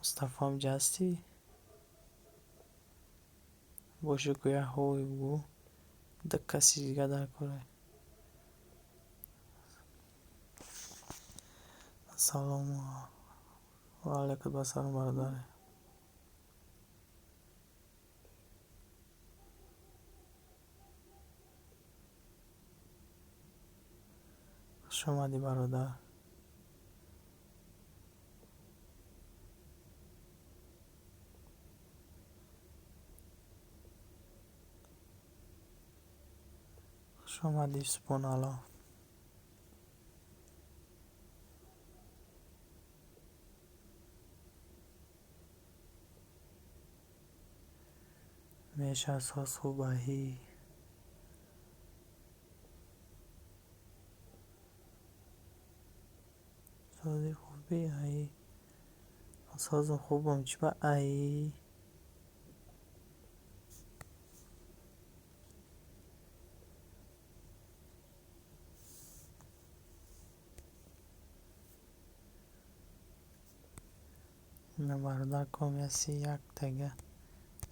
مصطفی هم جستی باشه که یه هوی بگو 2 کسی دیگه در کره. سلام و علیکم السلام برادر. خوش آمدی برادر. خوش آمدی سپونالا. میشه ساز خوبهی. سازی خوبی هایی. ساز خوبم چی با ای. نه برادر کامی هستی یک تگه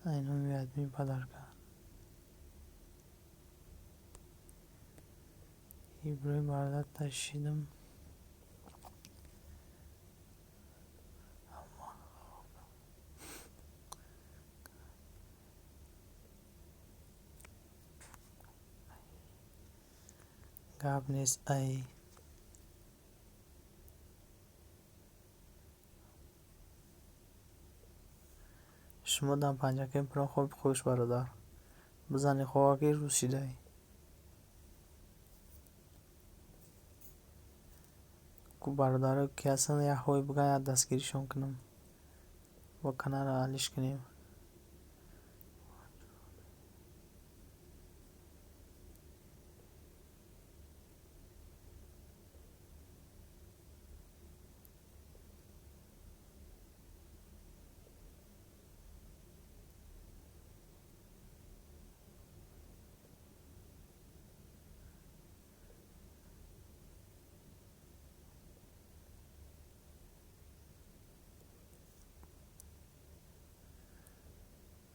اینو میاد می پدر کرد. ایبروی برادر تشیدم. گپ نیست ای. شما دم پنجه که برا خوب خوش برادر بزنی خواه که روشیده ای. کو برادر که اصلا یه خوی بگن دستگیریشون کنم و کنار حالش کنیم.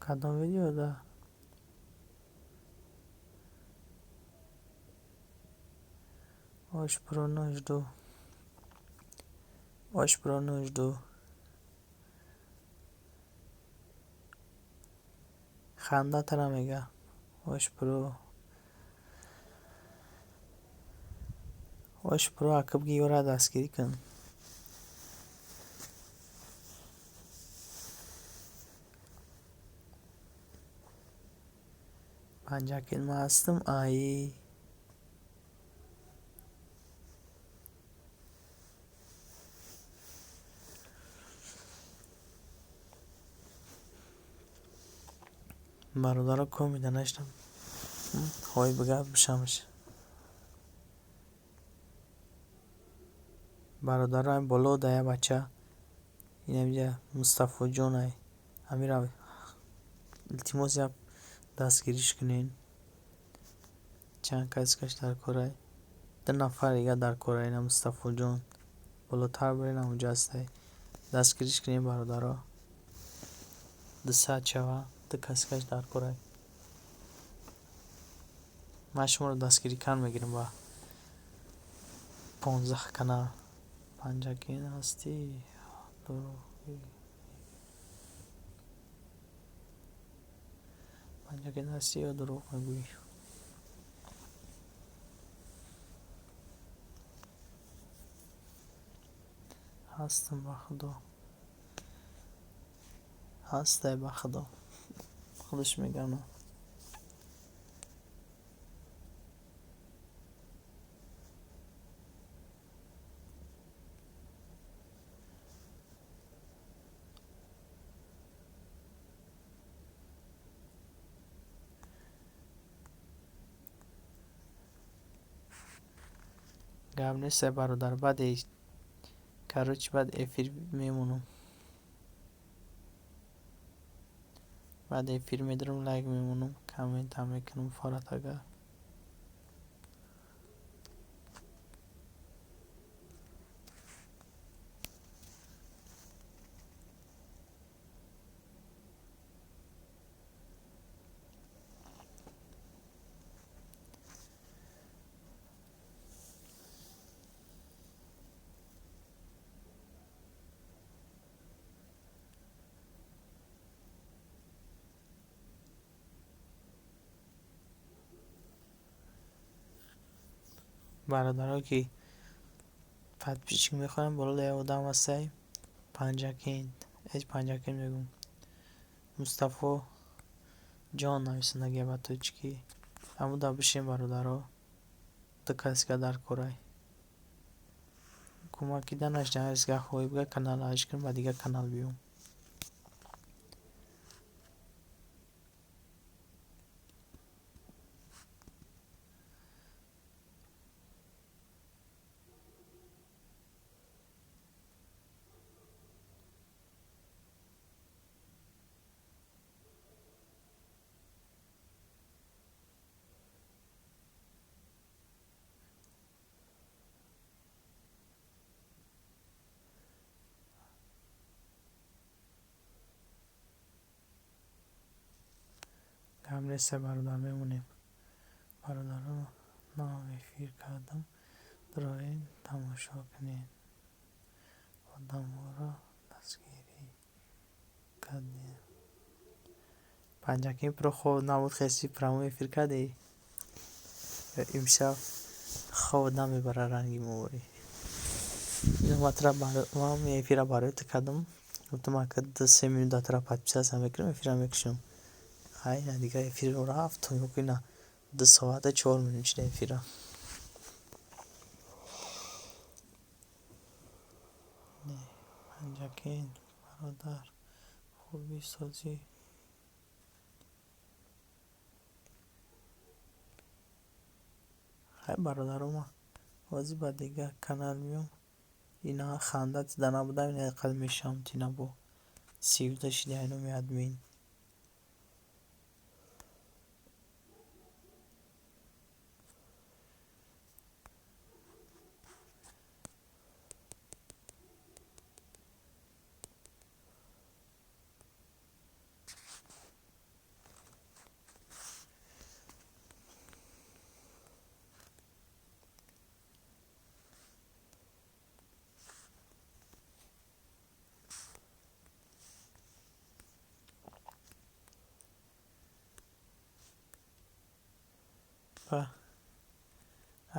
کدام ویدیو ده؟ آش پرو 92 خنده تره میگه. آش پرو عقب گیوره دستگیری کن. پنجه که ما هستم ای. برادر کو میده نشتم خواه بگه بشمش. برادر هم بلو ده بچه اینه میگه مصطفی جون ای امیر التماس یا دستگیریش کنین. چند کس کش در کره 2 نفر دیگه در کره اینه مصطفی جون بالاتر برین اونجا هسته دستگیریش کنین برادر 200 شوه 2 کس کش در کره. من شما رو دستگیری کن میگیرم با 15 کنه پنجه که این هستی دروغ. پنجه که این هستی یا دروغ میگوی. هستم با خدا. هسته با خدا خودش میگم. گم نیست برادر بعد کاروچ بعد افیر میمونم. بعد افیر میدارم لایک میمونم کامنت هم میکنم فارت اگر برادرها که подписчик мехоем болода одам ҳастай панҷакин панҷакин мегӯм Мустафо ҷон нависандагия ба точки ҳамуда бишем бародаро ду касика дар корай кӯмакида нашнавист га хоҳӣ бига канал ашкин ба дига канал биём гамлеса бародар мемонем бародаро нав эфир кардам дуроен тамошо кунед одамҳоро дастгирӣ кардем панҷакин про хоб набуд хеси прямой эфир кардӣ имшаб хоб намебара ранги мовӣ ман эфира барои ту кардам гуфтам ака 2-3 минут атра подписаться мекунем эфира мекушем хайна дига эфирро рафт ёкина 2 соата 4 минут шуда эфира панҷакин бародар хуби созӣ хай бародарома ҳозир ба дига канал миём ина ханда тида набудам ина қад мешам тина бо сивда шиди айноми админ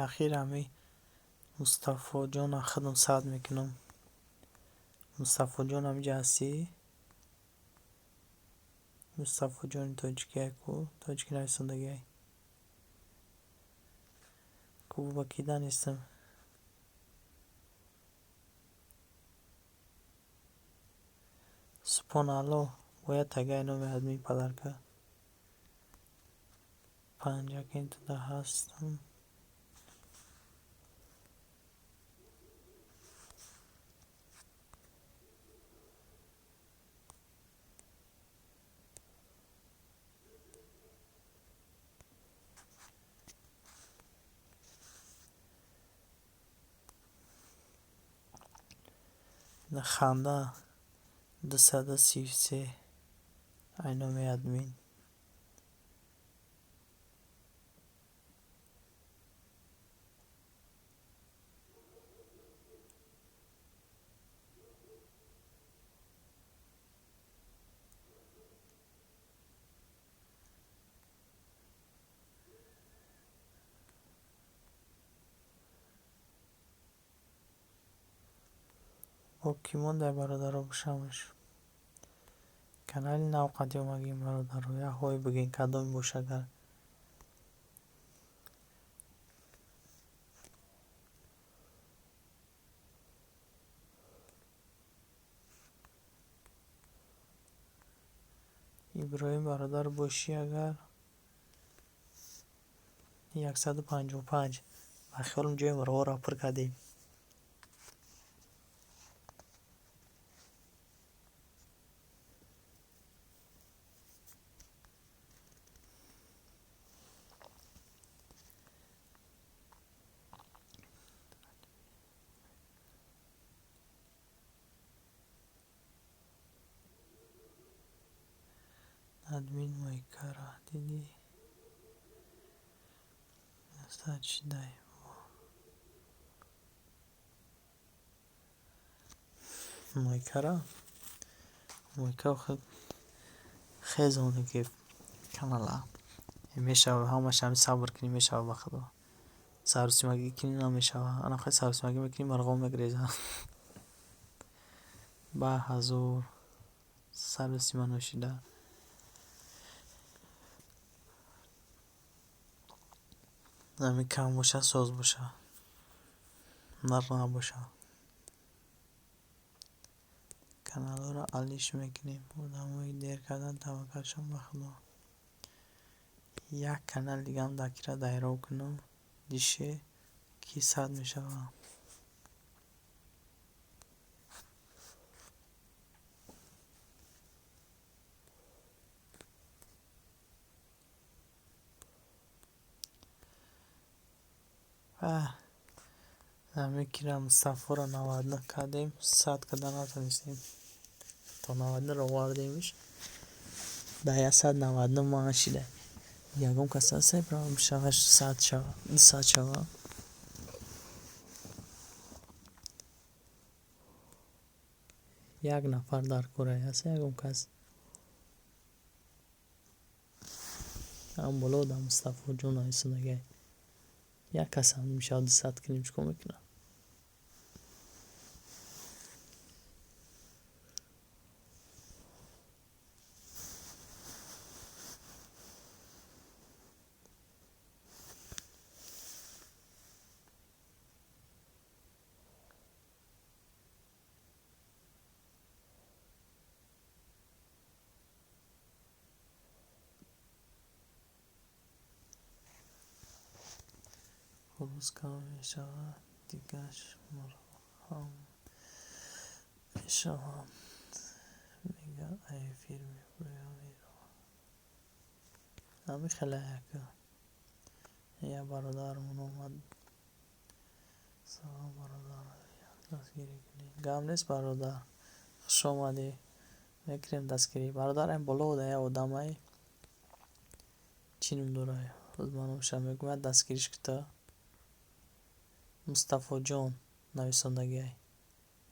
ахир ҳами Мустафоҷон ахадам сад мекунам Мустафоҷон ҳамиҷа ҳастӣ Мустафоҷони тоҷикия ку тоҷики нависандагиай кӯба кида нестам субҳоналло бояд тагай номи админ падарка панҷакин туда ҳастам ханда 233 айноми админ бо кӣ мондай бародаро бошамаш канали нав қад омагим бародаро яҳое бигӯед кадоме боша агар иброҳим бародар бошӣ агар 155 ба хиёлам ҷои роҳро пур кардем админ мойкара дидӣ астачидай мойкара хезонаги канала мешава ҳамаша сабр кунӣ мешава ба худо сарусимагӣ кинӣ намешавад. ана хай сарусимагӣ мекунӣ марғом мегрезад. ба ҳазур сарусима нӯшида. нами кам боша, соз боша, нар набоша. каналҳоро алиш мекунем. Одамои дер кардан таваккалшон ба Худо. Як канал дигам дакира дайроб кунам. дише ки 100 мешавад. ҳаме кира Мустафоро 99 кардем, 100 кардан натонистем. То 99 овардемш. Да 199 ман шида. Ягон кас аст пром шаваш 100 шава, 200 шава. Як нафар дар кора аст, ягон кас. Ам боло да Мустафо ҷон айсонага. Як кас ам мешавад 200 кинем чико мекунам. روز کام می شود دیگرش مرهم می شود میگه ای فیلمی بیامی رو همه خلاقه یا برادرمون اومد سلام برادر دستگیری کنی گام نیست برادر خوش آمدی میکریم دستگیری برادر این بالا ده یا آدمای چینم داره از منو شما میگم دستگیریش کتا Мустафо ҷон нависондагиай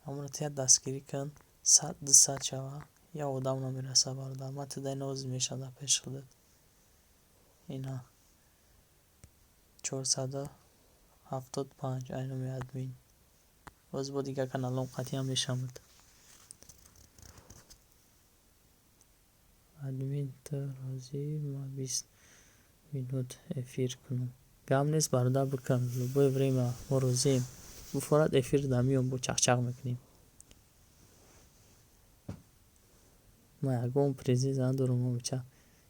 амро тия дастгирӣ кун 100-200 шава я одам намераса бародар ман тидай ноз мешада пеш худат ина 475 айноми админ боз бо дига каналом қатъиян мешамуд админ то розӣ ма 20 минут эфир кунам гам нест бародар бикам любое время мо розием буфорат эфир дамиём бо чахчах мекунем ма ягон презис надорум мамча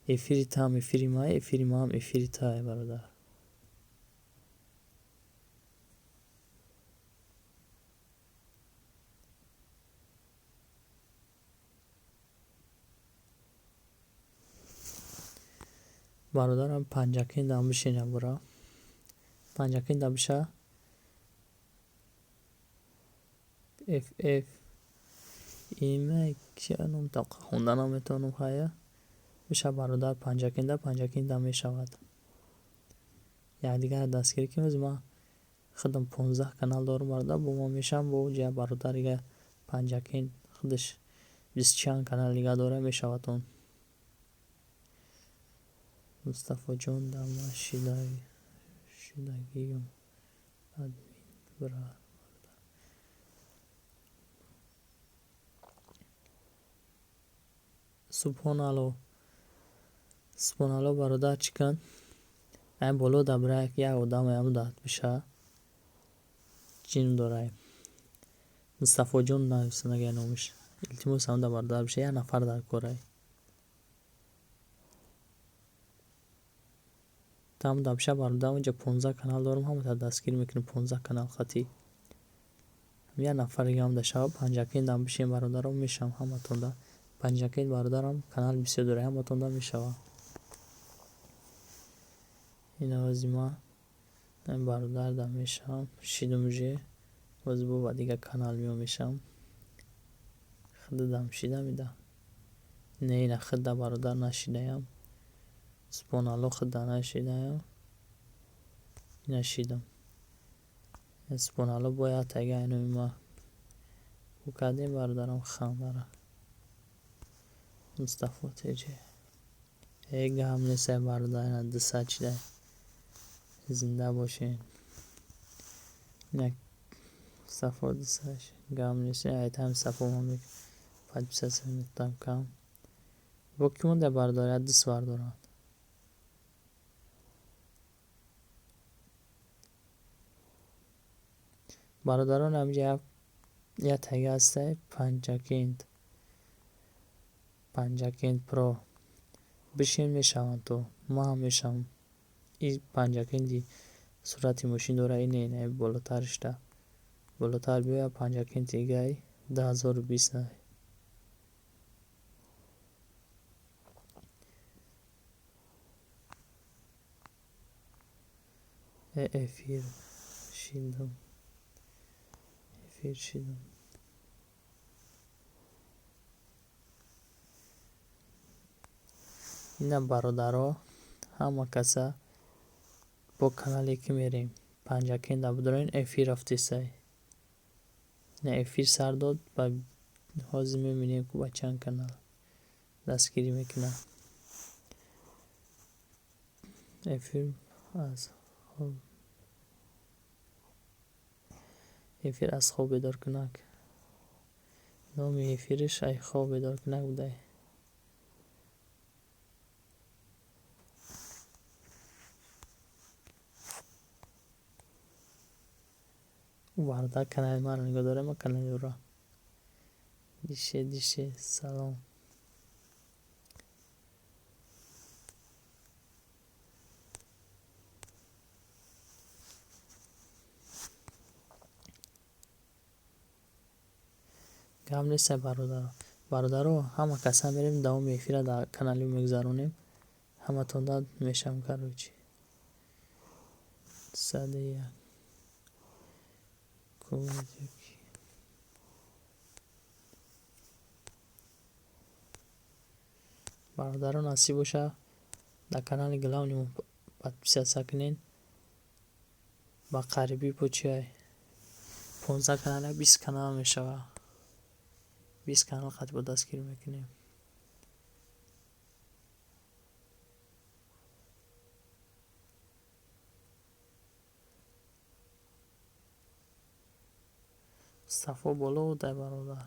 эфири там эфири май эфири маам эфири тай бародар бародарам панҷакин дам бишина бура панҷакин дам биша FF имай кианом тақа хонда наметавонам хая биша бародар панҷакин дам мешавад якдигар дастгирӣ кунем ма худам 15 канал дорум бародар бо ма мешам бо ҷа бародарига панҷакин худаш 20 чанд канал дига дора мешавад он Мустафо ҷон дама шидагиём админ бра субҳоналло бародар чикан айн боло дабрак як одам ям дад биша ҷин дорай Мустафо ҷон нависонага номиш илтимос ам да бародар биша як нафар дар корай там да биша бародар онҷа 15 канал дорум ҳамата дастгир мекунем 15 канал хати як нафар дигам да шава панҷакин дам бишем бародарам мешам ҳаматонда панҷакин бародарам канал бисёр дора ҳаматонда мешава ин авазима ин бародар дам мешам шидумже боз бо ба дига канал меом мешам худдам шида мида не ина худда бародар нашидаям субҳоналло худда нашидаям ина шидам субҳоналло бо як тага айноми ма бу кардем бародарам хандара Мустафо теҷе гам неса бародар 200 чида зинда бошен یک صفحه دستش گام نیست ایت هم صفحه مامی پد بیست نتام کام با کیون ده بردارد دست بردارد برادران همجا یا تگه هسته پنجاکیند پرو بشین میشوند تو ما هم میشم این پنجاکیندی صورتی ماشین داره اینه بالاترش ده بالاتر بیا پنجاکیند دیگه 10,020 نه افیر شیدم اینا برادرها همه کسا با کانالی که میریم پنجاکیند بدارین افیر رفتی سای نه افیر سر داد و حاضر میبینیم که با چند کانال دستگیری میکنه افیر از خواب افیر از خواب بیدار کنک نام افیرش ای خواب بیدار کنک بوده برادر کانال ما رو نگاه داره ما کانال او را دیشه سلام گم نیست برادرها همه کسا میریم دوام افیر در کانالی میگذرونیم همه تون داد میشم کروچی ساده یک کودکی برادران نصیب باشه در کانال گلاونیم подписаться سکنین با قریبی پوچی 15 کانال 20 کانال میشوه 20 کانال خط با دستگیر میکنیم مصطفی بالا و در برادر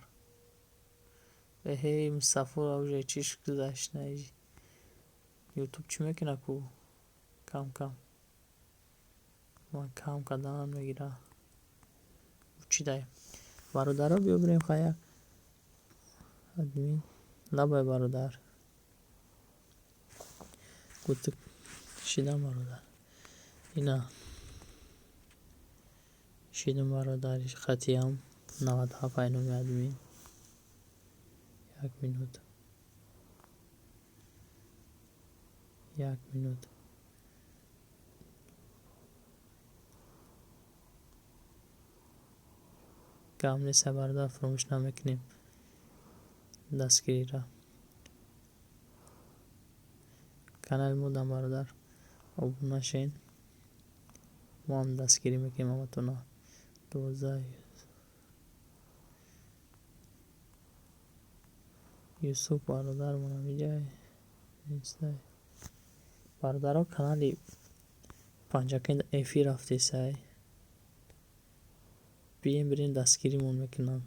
هی مصطفی اوجه چیش گذشت نه یوتیوب چی میکنه کو کم من کم کدام میگیره چی دایم برادر بیا بریم خواهی ادمین لبای برادر گوت شیدم برادر اینا شیدم برادر خطی هم 97 اینومی ادمین 1 مینوت کم نیست برادر فراموش نمیکنیم دستگیری را کانال مودم برادر ابونه شین ما هم دستگیری میکنیم همتونا 12 یوسف برادر من میجای نیست برادرها کانالی پنجاکیند افی رفتی سای بیاین برین دستگیری مون میکنن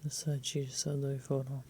ساچی صدای فورا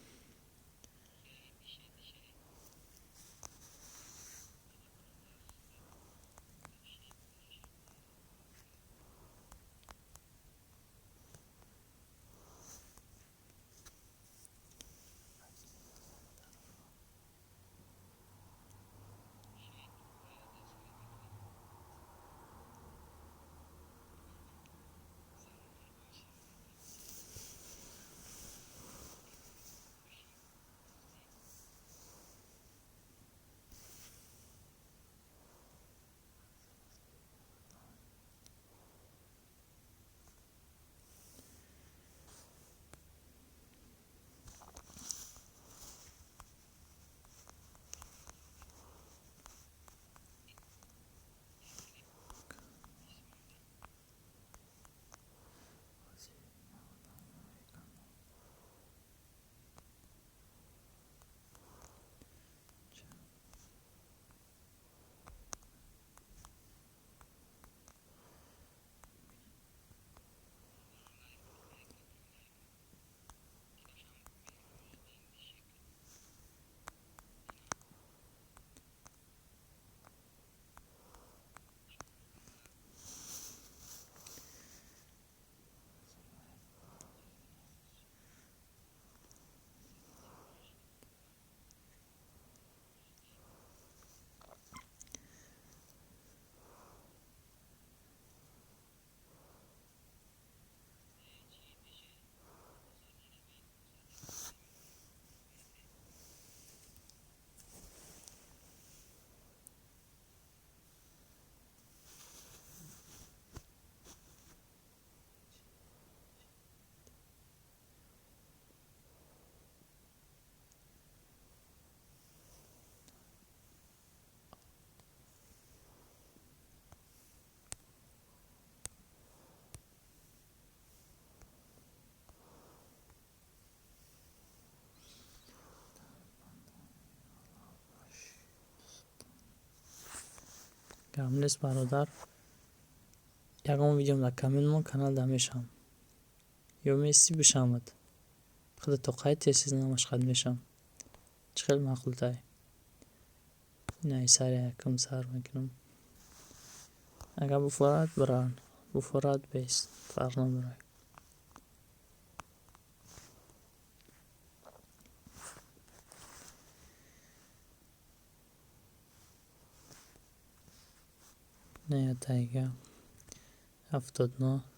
гамнес бародар ягон видеом дар камин канал дамешам ё месси бишамад худа тоқай тез намашқад мешам чхел мақултай най сари якам сар мекунам агар буфорад баран буфорад бест фарқ надорад не тайга 79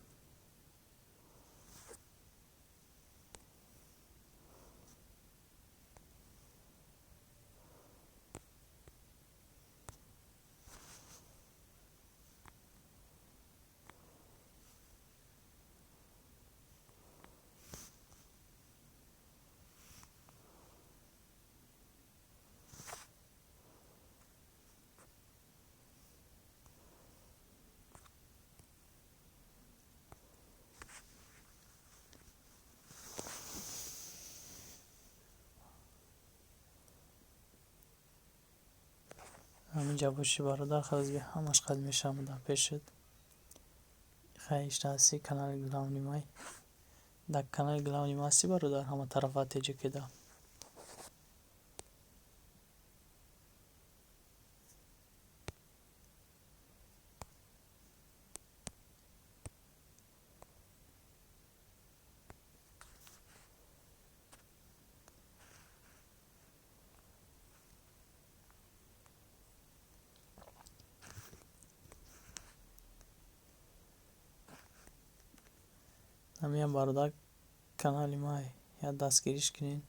ҳаминҷа боши бародар хазби ҳамаш қад мешавам дар пешат хай иштааси канали главнимай дар канали главнимай ҳасти бародар ҳама тарафа теҷа кеда ҳамиям бародар канали май я дастгириш кунед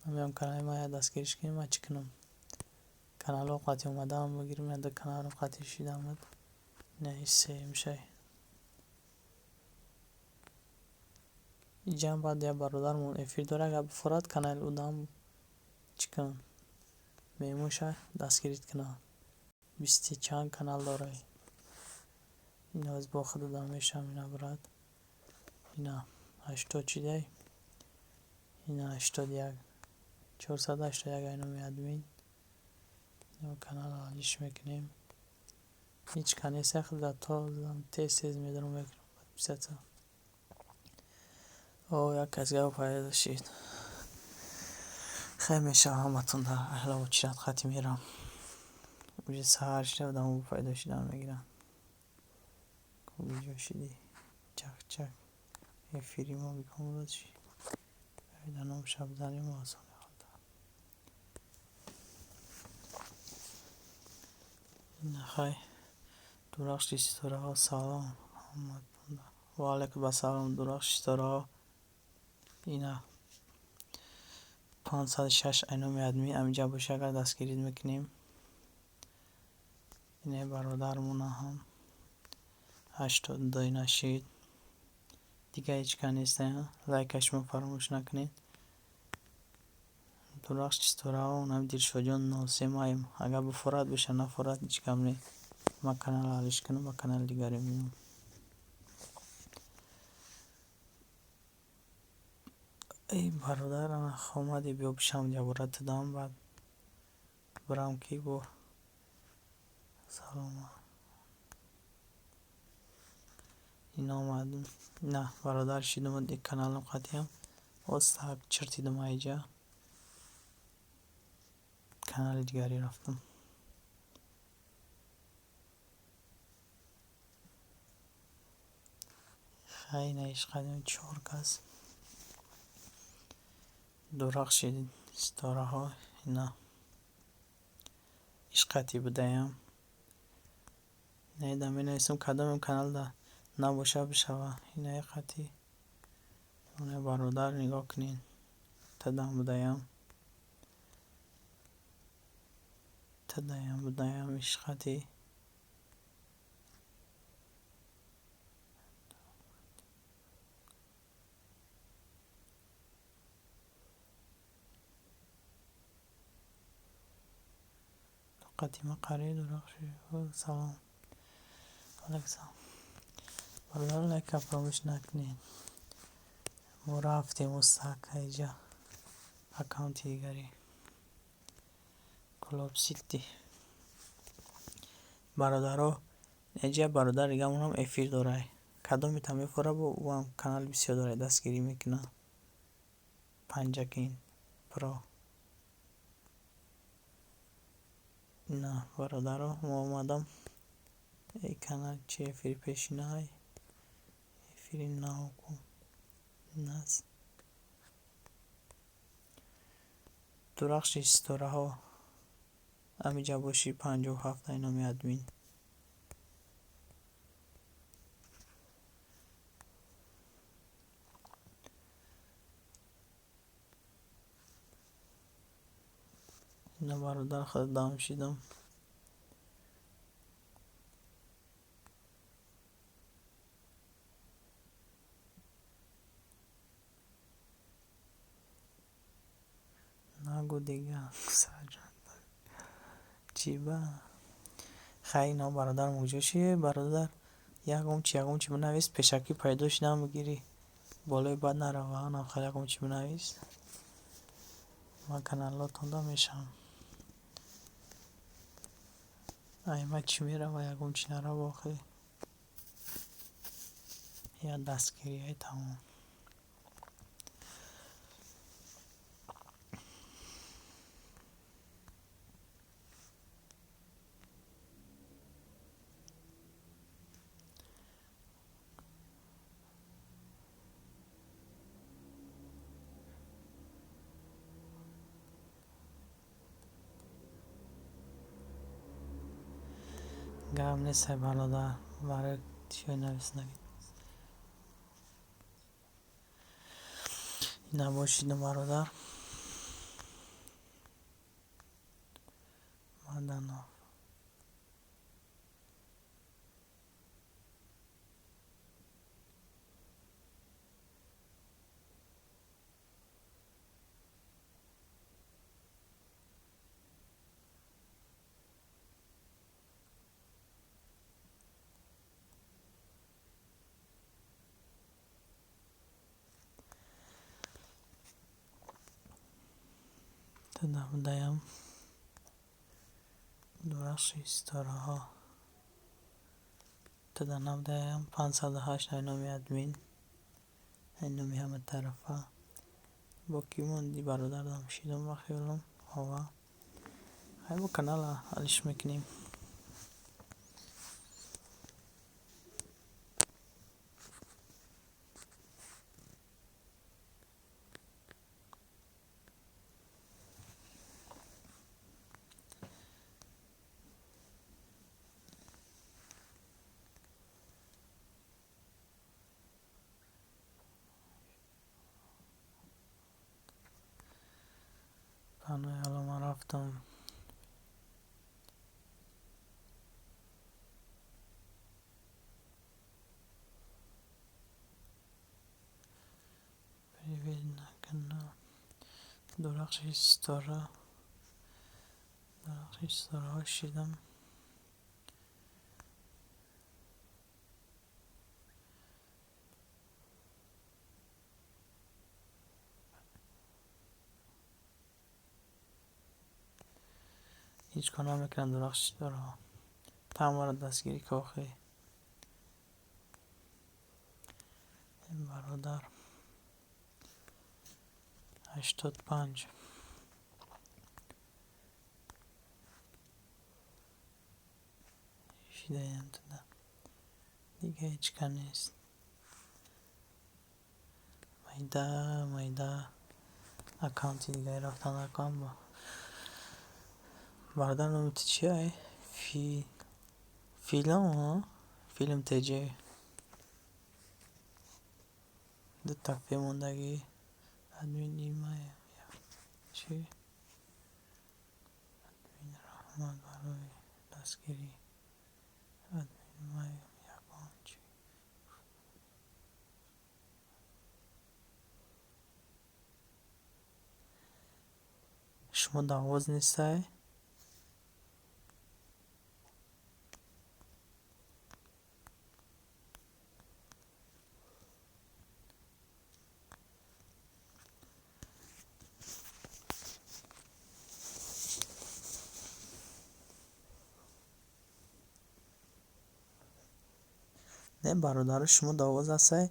ҳамиям канали май я дастгириш кунед ман чӣ кунам каналҳо қати омадаам бигирам я дар каналҳо қати шидамад не се мешай ҷам баъд я бародармон эфир дора агар буфорад канали удам чӣ кунам мемоша дастгирит кунам бисти чанд канал дорад ина аз бохуда дамешам ина брат ина 80 чидай ина 81 481 айноми админ ин канал алиш мекунем ҳеч канеса худа то тез медарам мекунам подписаться о як аз гап пайда шид хай мешавам ҳаматон дар аҳловочират қати мерам уже саҳар шуда одамон пайдо шидан мегиранд видео шиди чак эфири мо бикомрод шид айданом шабзани мо осон нахай дурахши ситораҳо салом ва алайкум ассалом дурахши ситораҳо ина 506 айноми админ аминҷа боша агар дастгирид мекунем ина бародармона ҳам 82 нашид дига ҳеч кан нестаян лайкашмо фаромӯш накунед дурахши ситораҳо нами дилшодҷон 03 маем агар буфорад боша нафорад ҳеч гап не ман канал алиш кунам ба канали дигаре меом эй бародар омади биё бишам ябора дидам баъд бурам ки бор салом ин омадам на бародар шидам дик каналам қатиям боз так чиртидам айҷа канали дигаре рафтам хай наишқадем 4 кас дурахши ситораҳо ина ишқати будаям неда менависам кадомем каналда набоша бишава ина қати оне бародар нигоҳ кунед тадам будаям ишқати мақари дурахши салом алайкум бародар лайка фаромӯш накунед мо рафтем мустак айҷа аккаунти дигари کلاب سیتی. برادرها نجیب برادر دیگه هم افیر داره. کدام میتونه میفوره با او هم کانال بسیار داره دستگیری میکنه. پنجکین پرو نه برادرها ما اومدم ای کانال چی افیر پیشینه های افیر نه کن نست درخش استوره ها امیجا باشی 57 اینا می ادمین اینا برادر خود دام شیدم نگو دیگه سرجان چی با خیلی اینا برادر موجوشیه برادر یکم چی بنویس پیشکی پیداش نمیگیری بالای بد نره واقعا خیلی یکم چی بنویس من کانالاتون دا میشم ایمه چی میره و یکم چی نره واقعی یا دستگیری های تمام گرم نیست برادر برای چی نویس نگید نباشید برادر مدنا تدام دایم درخش استاره ها تدام دایم 508 اینامی ادمین اینامی همه طرفه با کی موندی برادر دام شیدم و خیالم هوا خیلی با کانال حالش میکنیم پناه حالا من رفتم پریوید نکنم درخش استاره ها شیدم هیچ کنم میکنن درخش استاره ها تمام دستگیری که آخی این برادر 85 شیده هم تده دیگه هیچ کن نیست مایده اکانتی دیگه رفتن اکانت با برادر نومتی چیه ای؟ فیلم ها؟ فیلم تجه دو تکفیه موندگی ادمین ایمه چی؟ ادمین رحمت برای دستگیری ادمین ایمه یکان چی؟ شما دعواز نیسته؟ نه برادر شما داواز هستی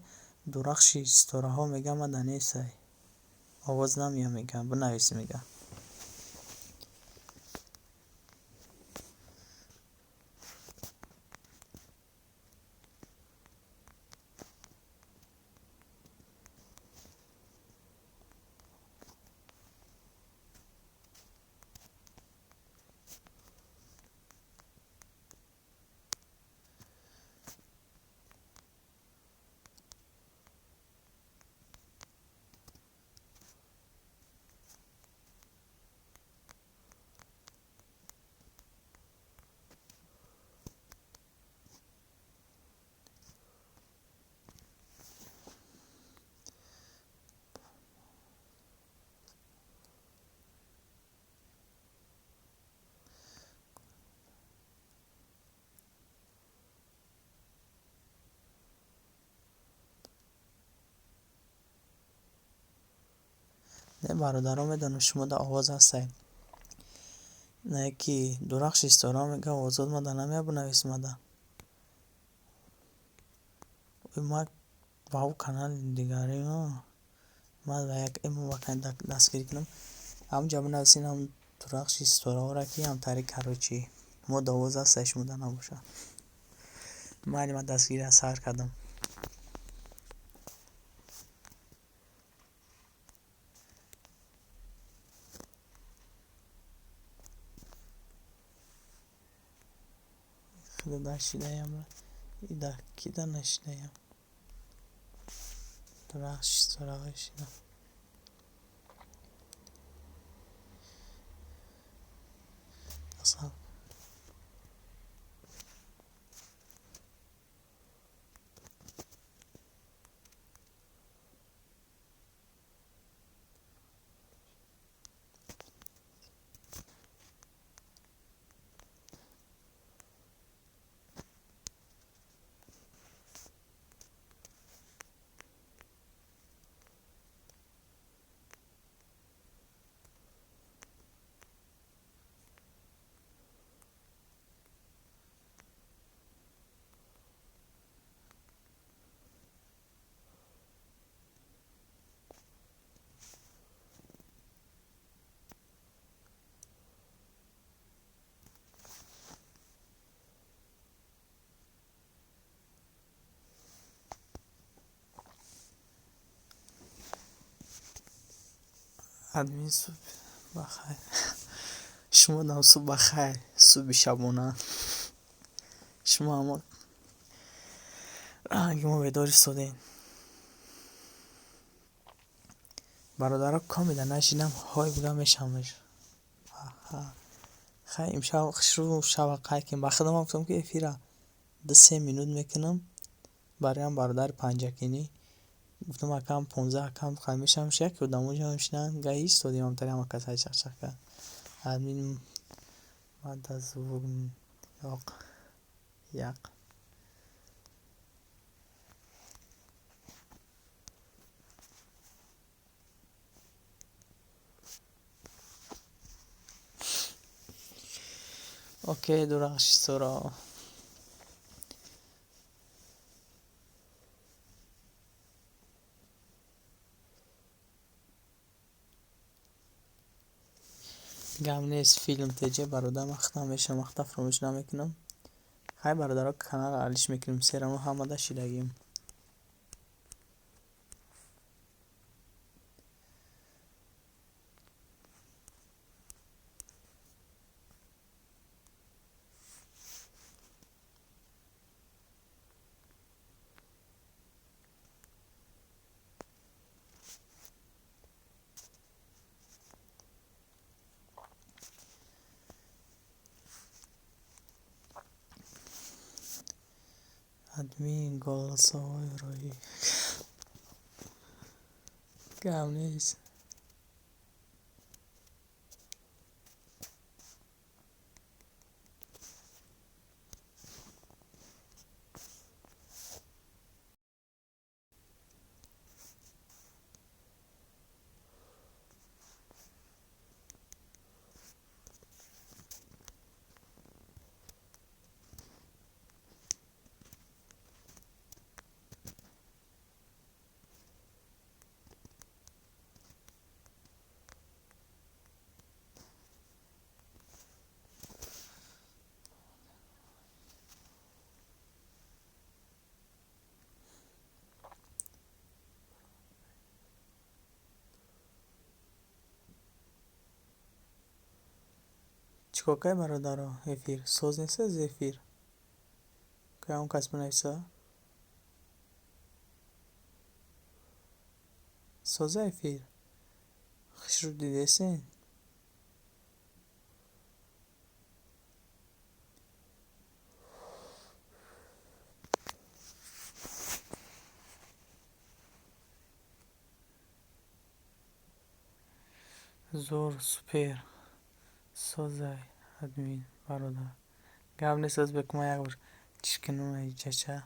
درخشی ستاره ها میگم من دنیستی آواز نمیام میگم بنویسی میگم نه برادرام میدونم شما در آواز هستی نه کی درخش ستاره ها میگه آوازات ما در نمیه بنویسی ما در ما با او کانال دیگری ها ما با یک ایمو با کن دستگیری کنم هم جا بنویسین هم درخش ستاره ها را کی هم تاریک کروچی ما در آواز هستی شما در نباشه من دستگیری از سر کردم خدا داشتیدهیم ایده کی در نشیدهیم درخش ستاره ها شیدم اصلا ادمین صبح بخیر شما دم صبح بخیر صبح شبانه شما اما رنگ ما بیدار استادین برادرها کامیده نشیدم های بگم میشمش خیلی امشب شروع شب قیکیم بخدم هم گفتم که افیره ده 3 مینوت میکنم برای هم برادر پنجکینی گفتم اکم 15 اکم خمیش هم شک و دموج هم شنن گاهی استادیم هم تاری هم کسای چک چک کرد ادمین بعد از وگن یک اوکی درخش سورا گم نیست فیلم تیجه برادر مختم میشه مختم فراموش نمیکنم خیلی برادرها کانال علیش میکنیم سیرمو همه ده شیرگیم ادمین گل سوای روی گم نیست چیکار برادرها افیر ساز نیست از افیر که اون کس بنویسه ساز افیر خش رو دیده سین زور سوپر سازای ادمین برادر گاب نیست از بکما یک بار چشکنون ایجاچه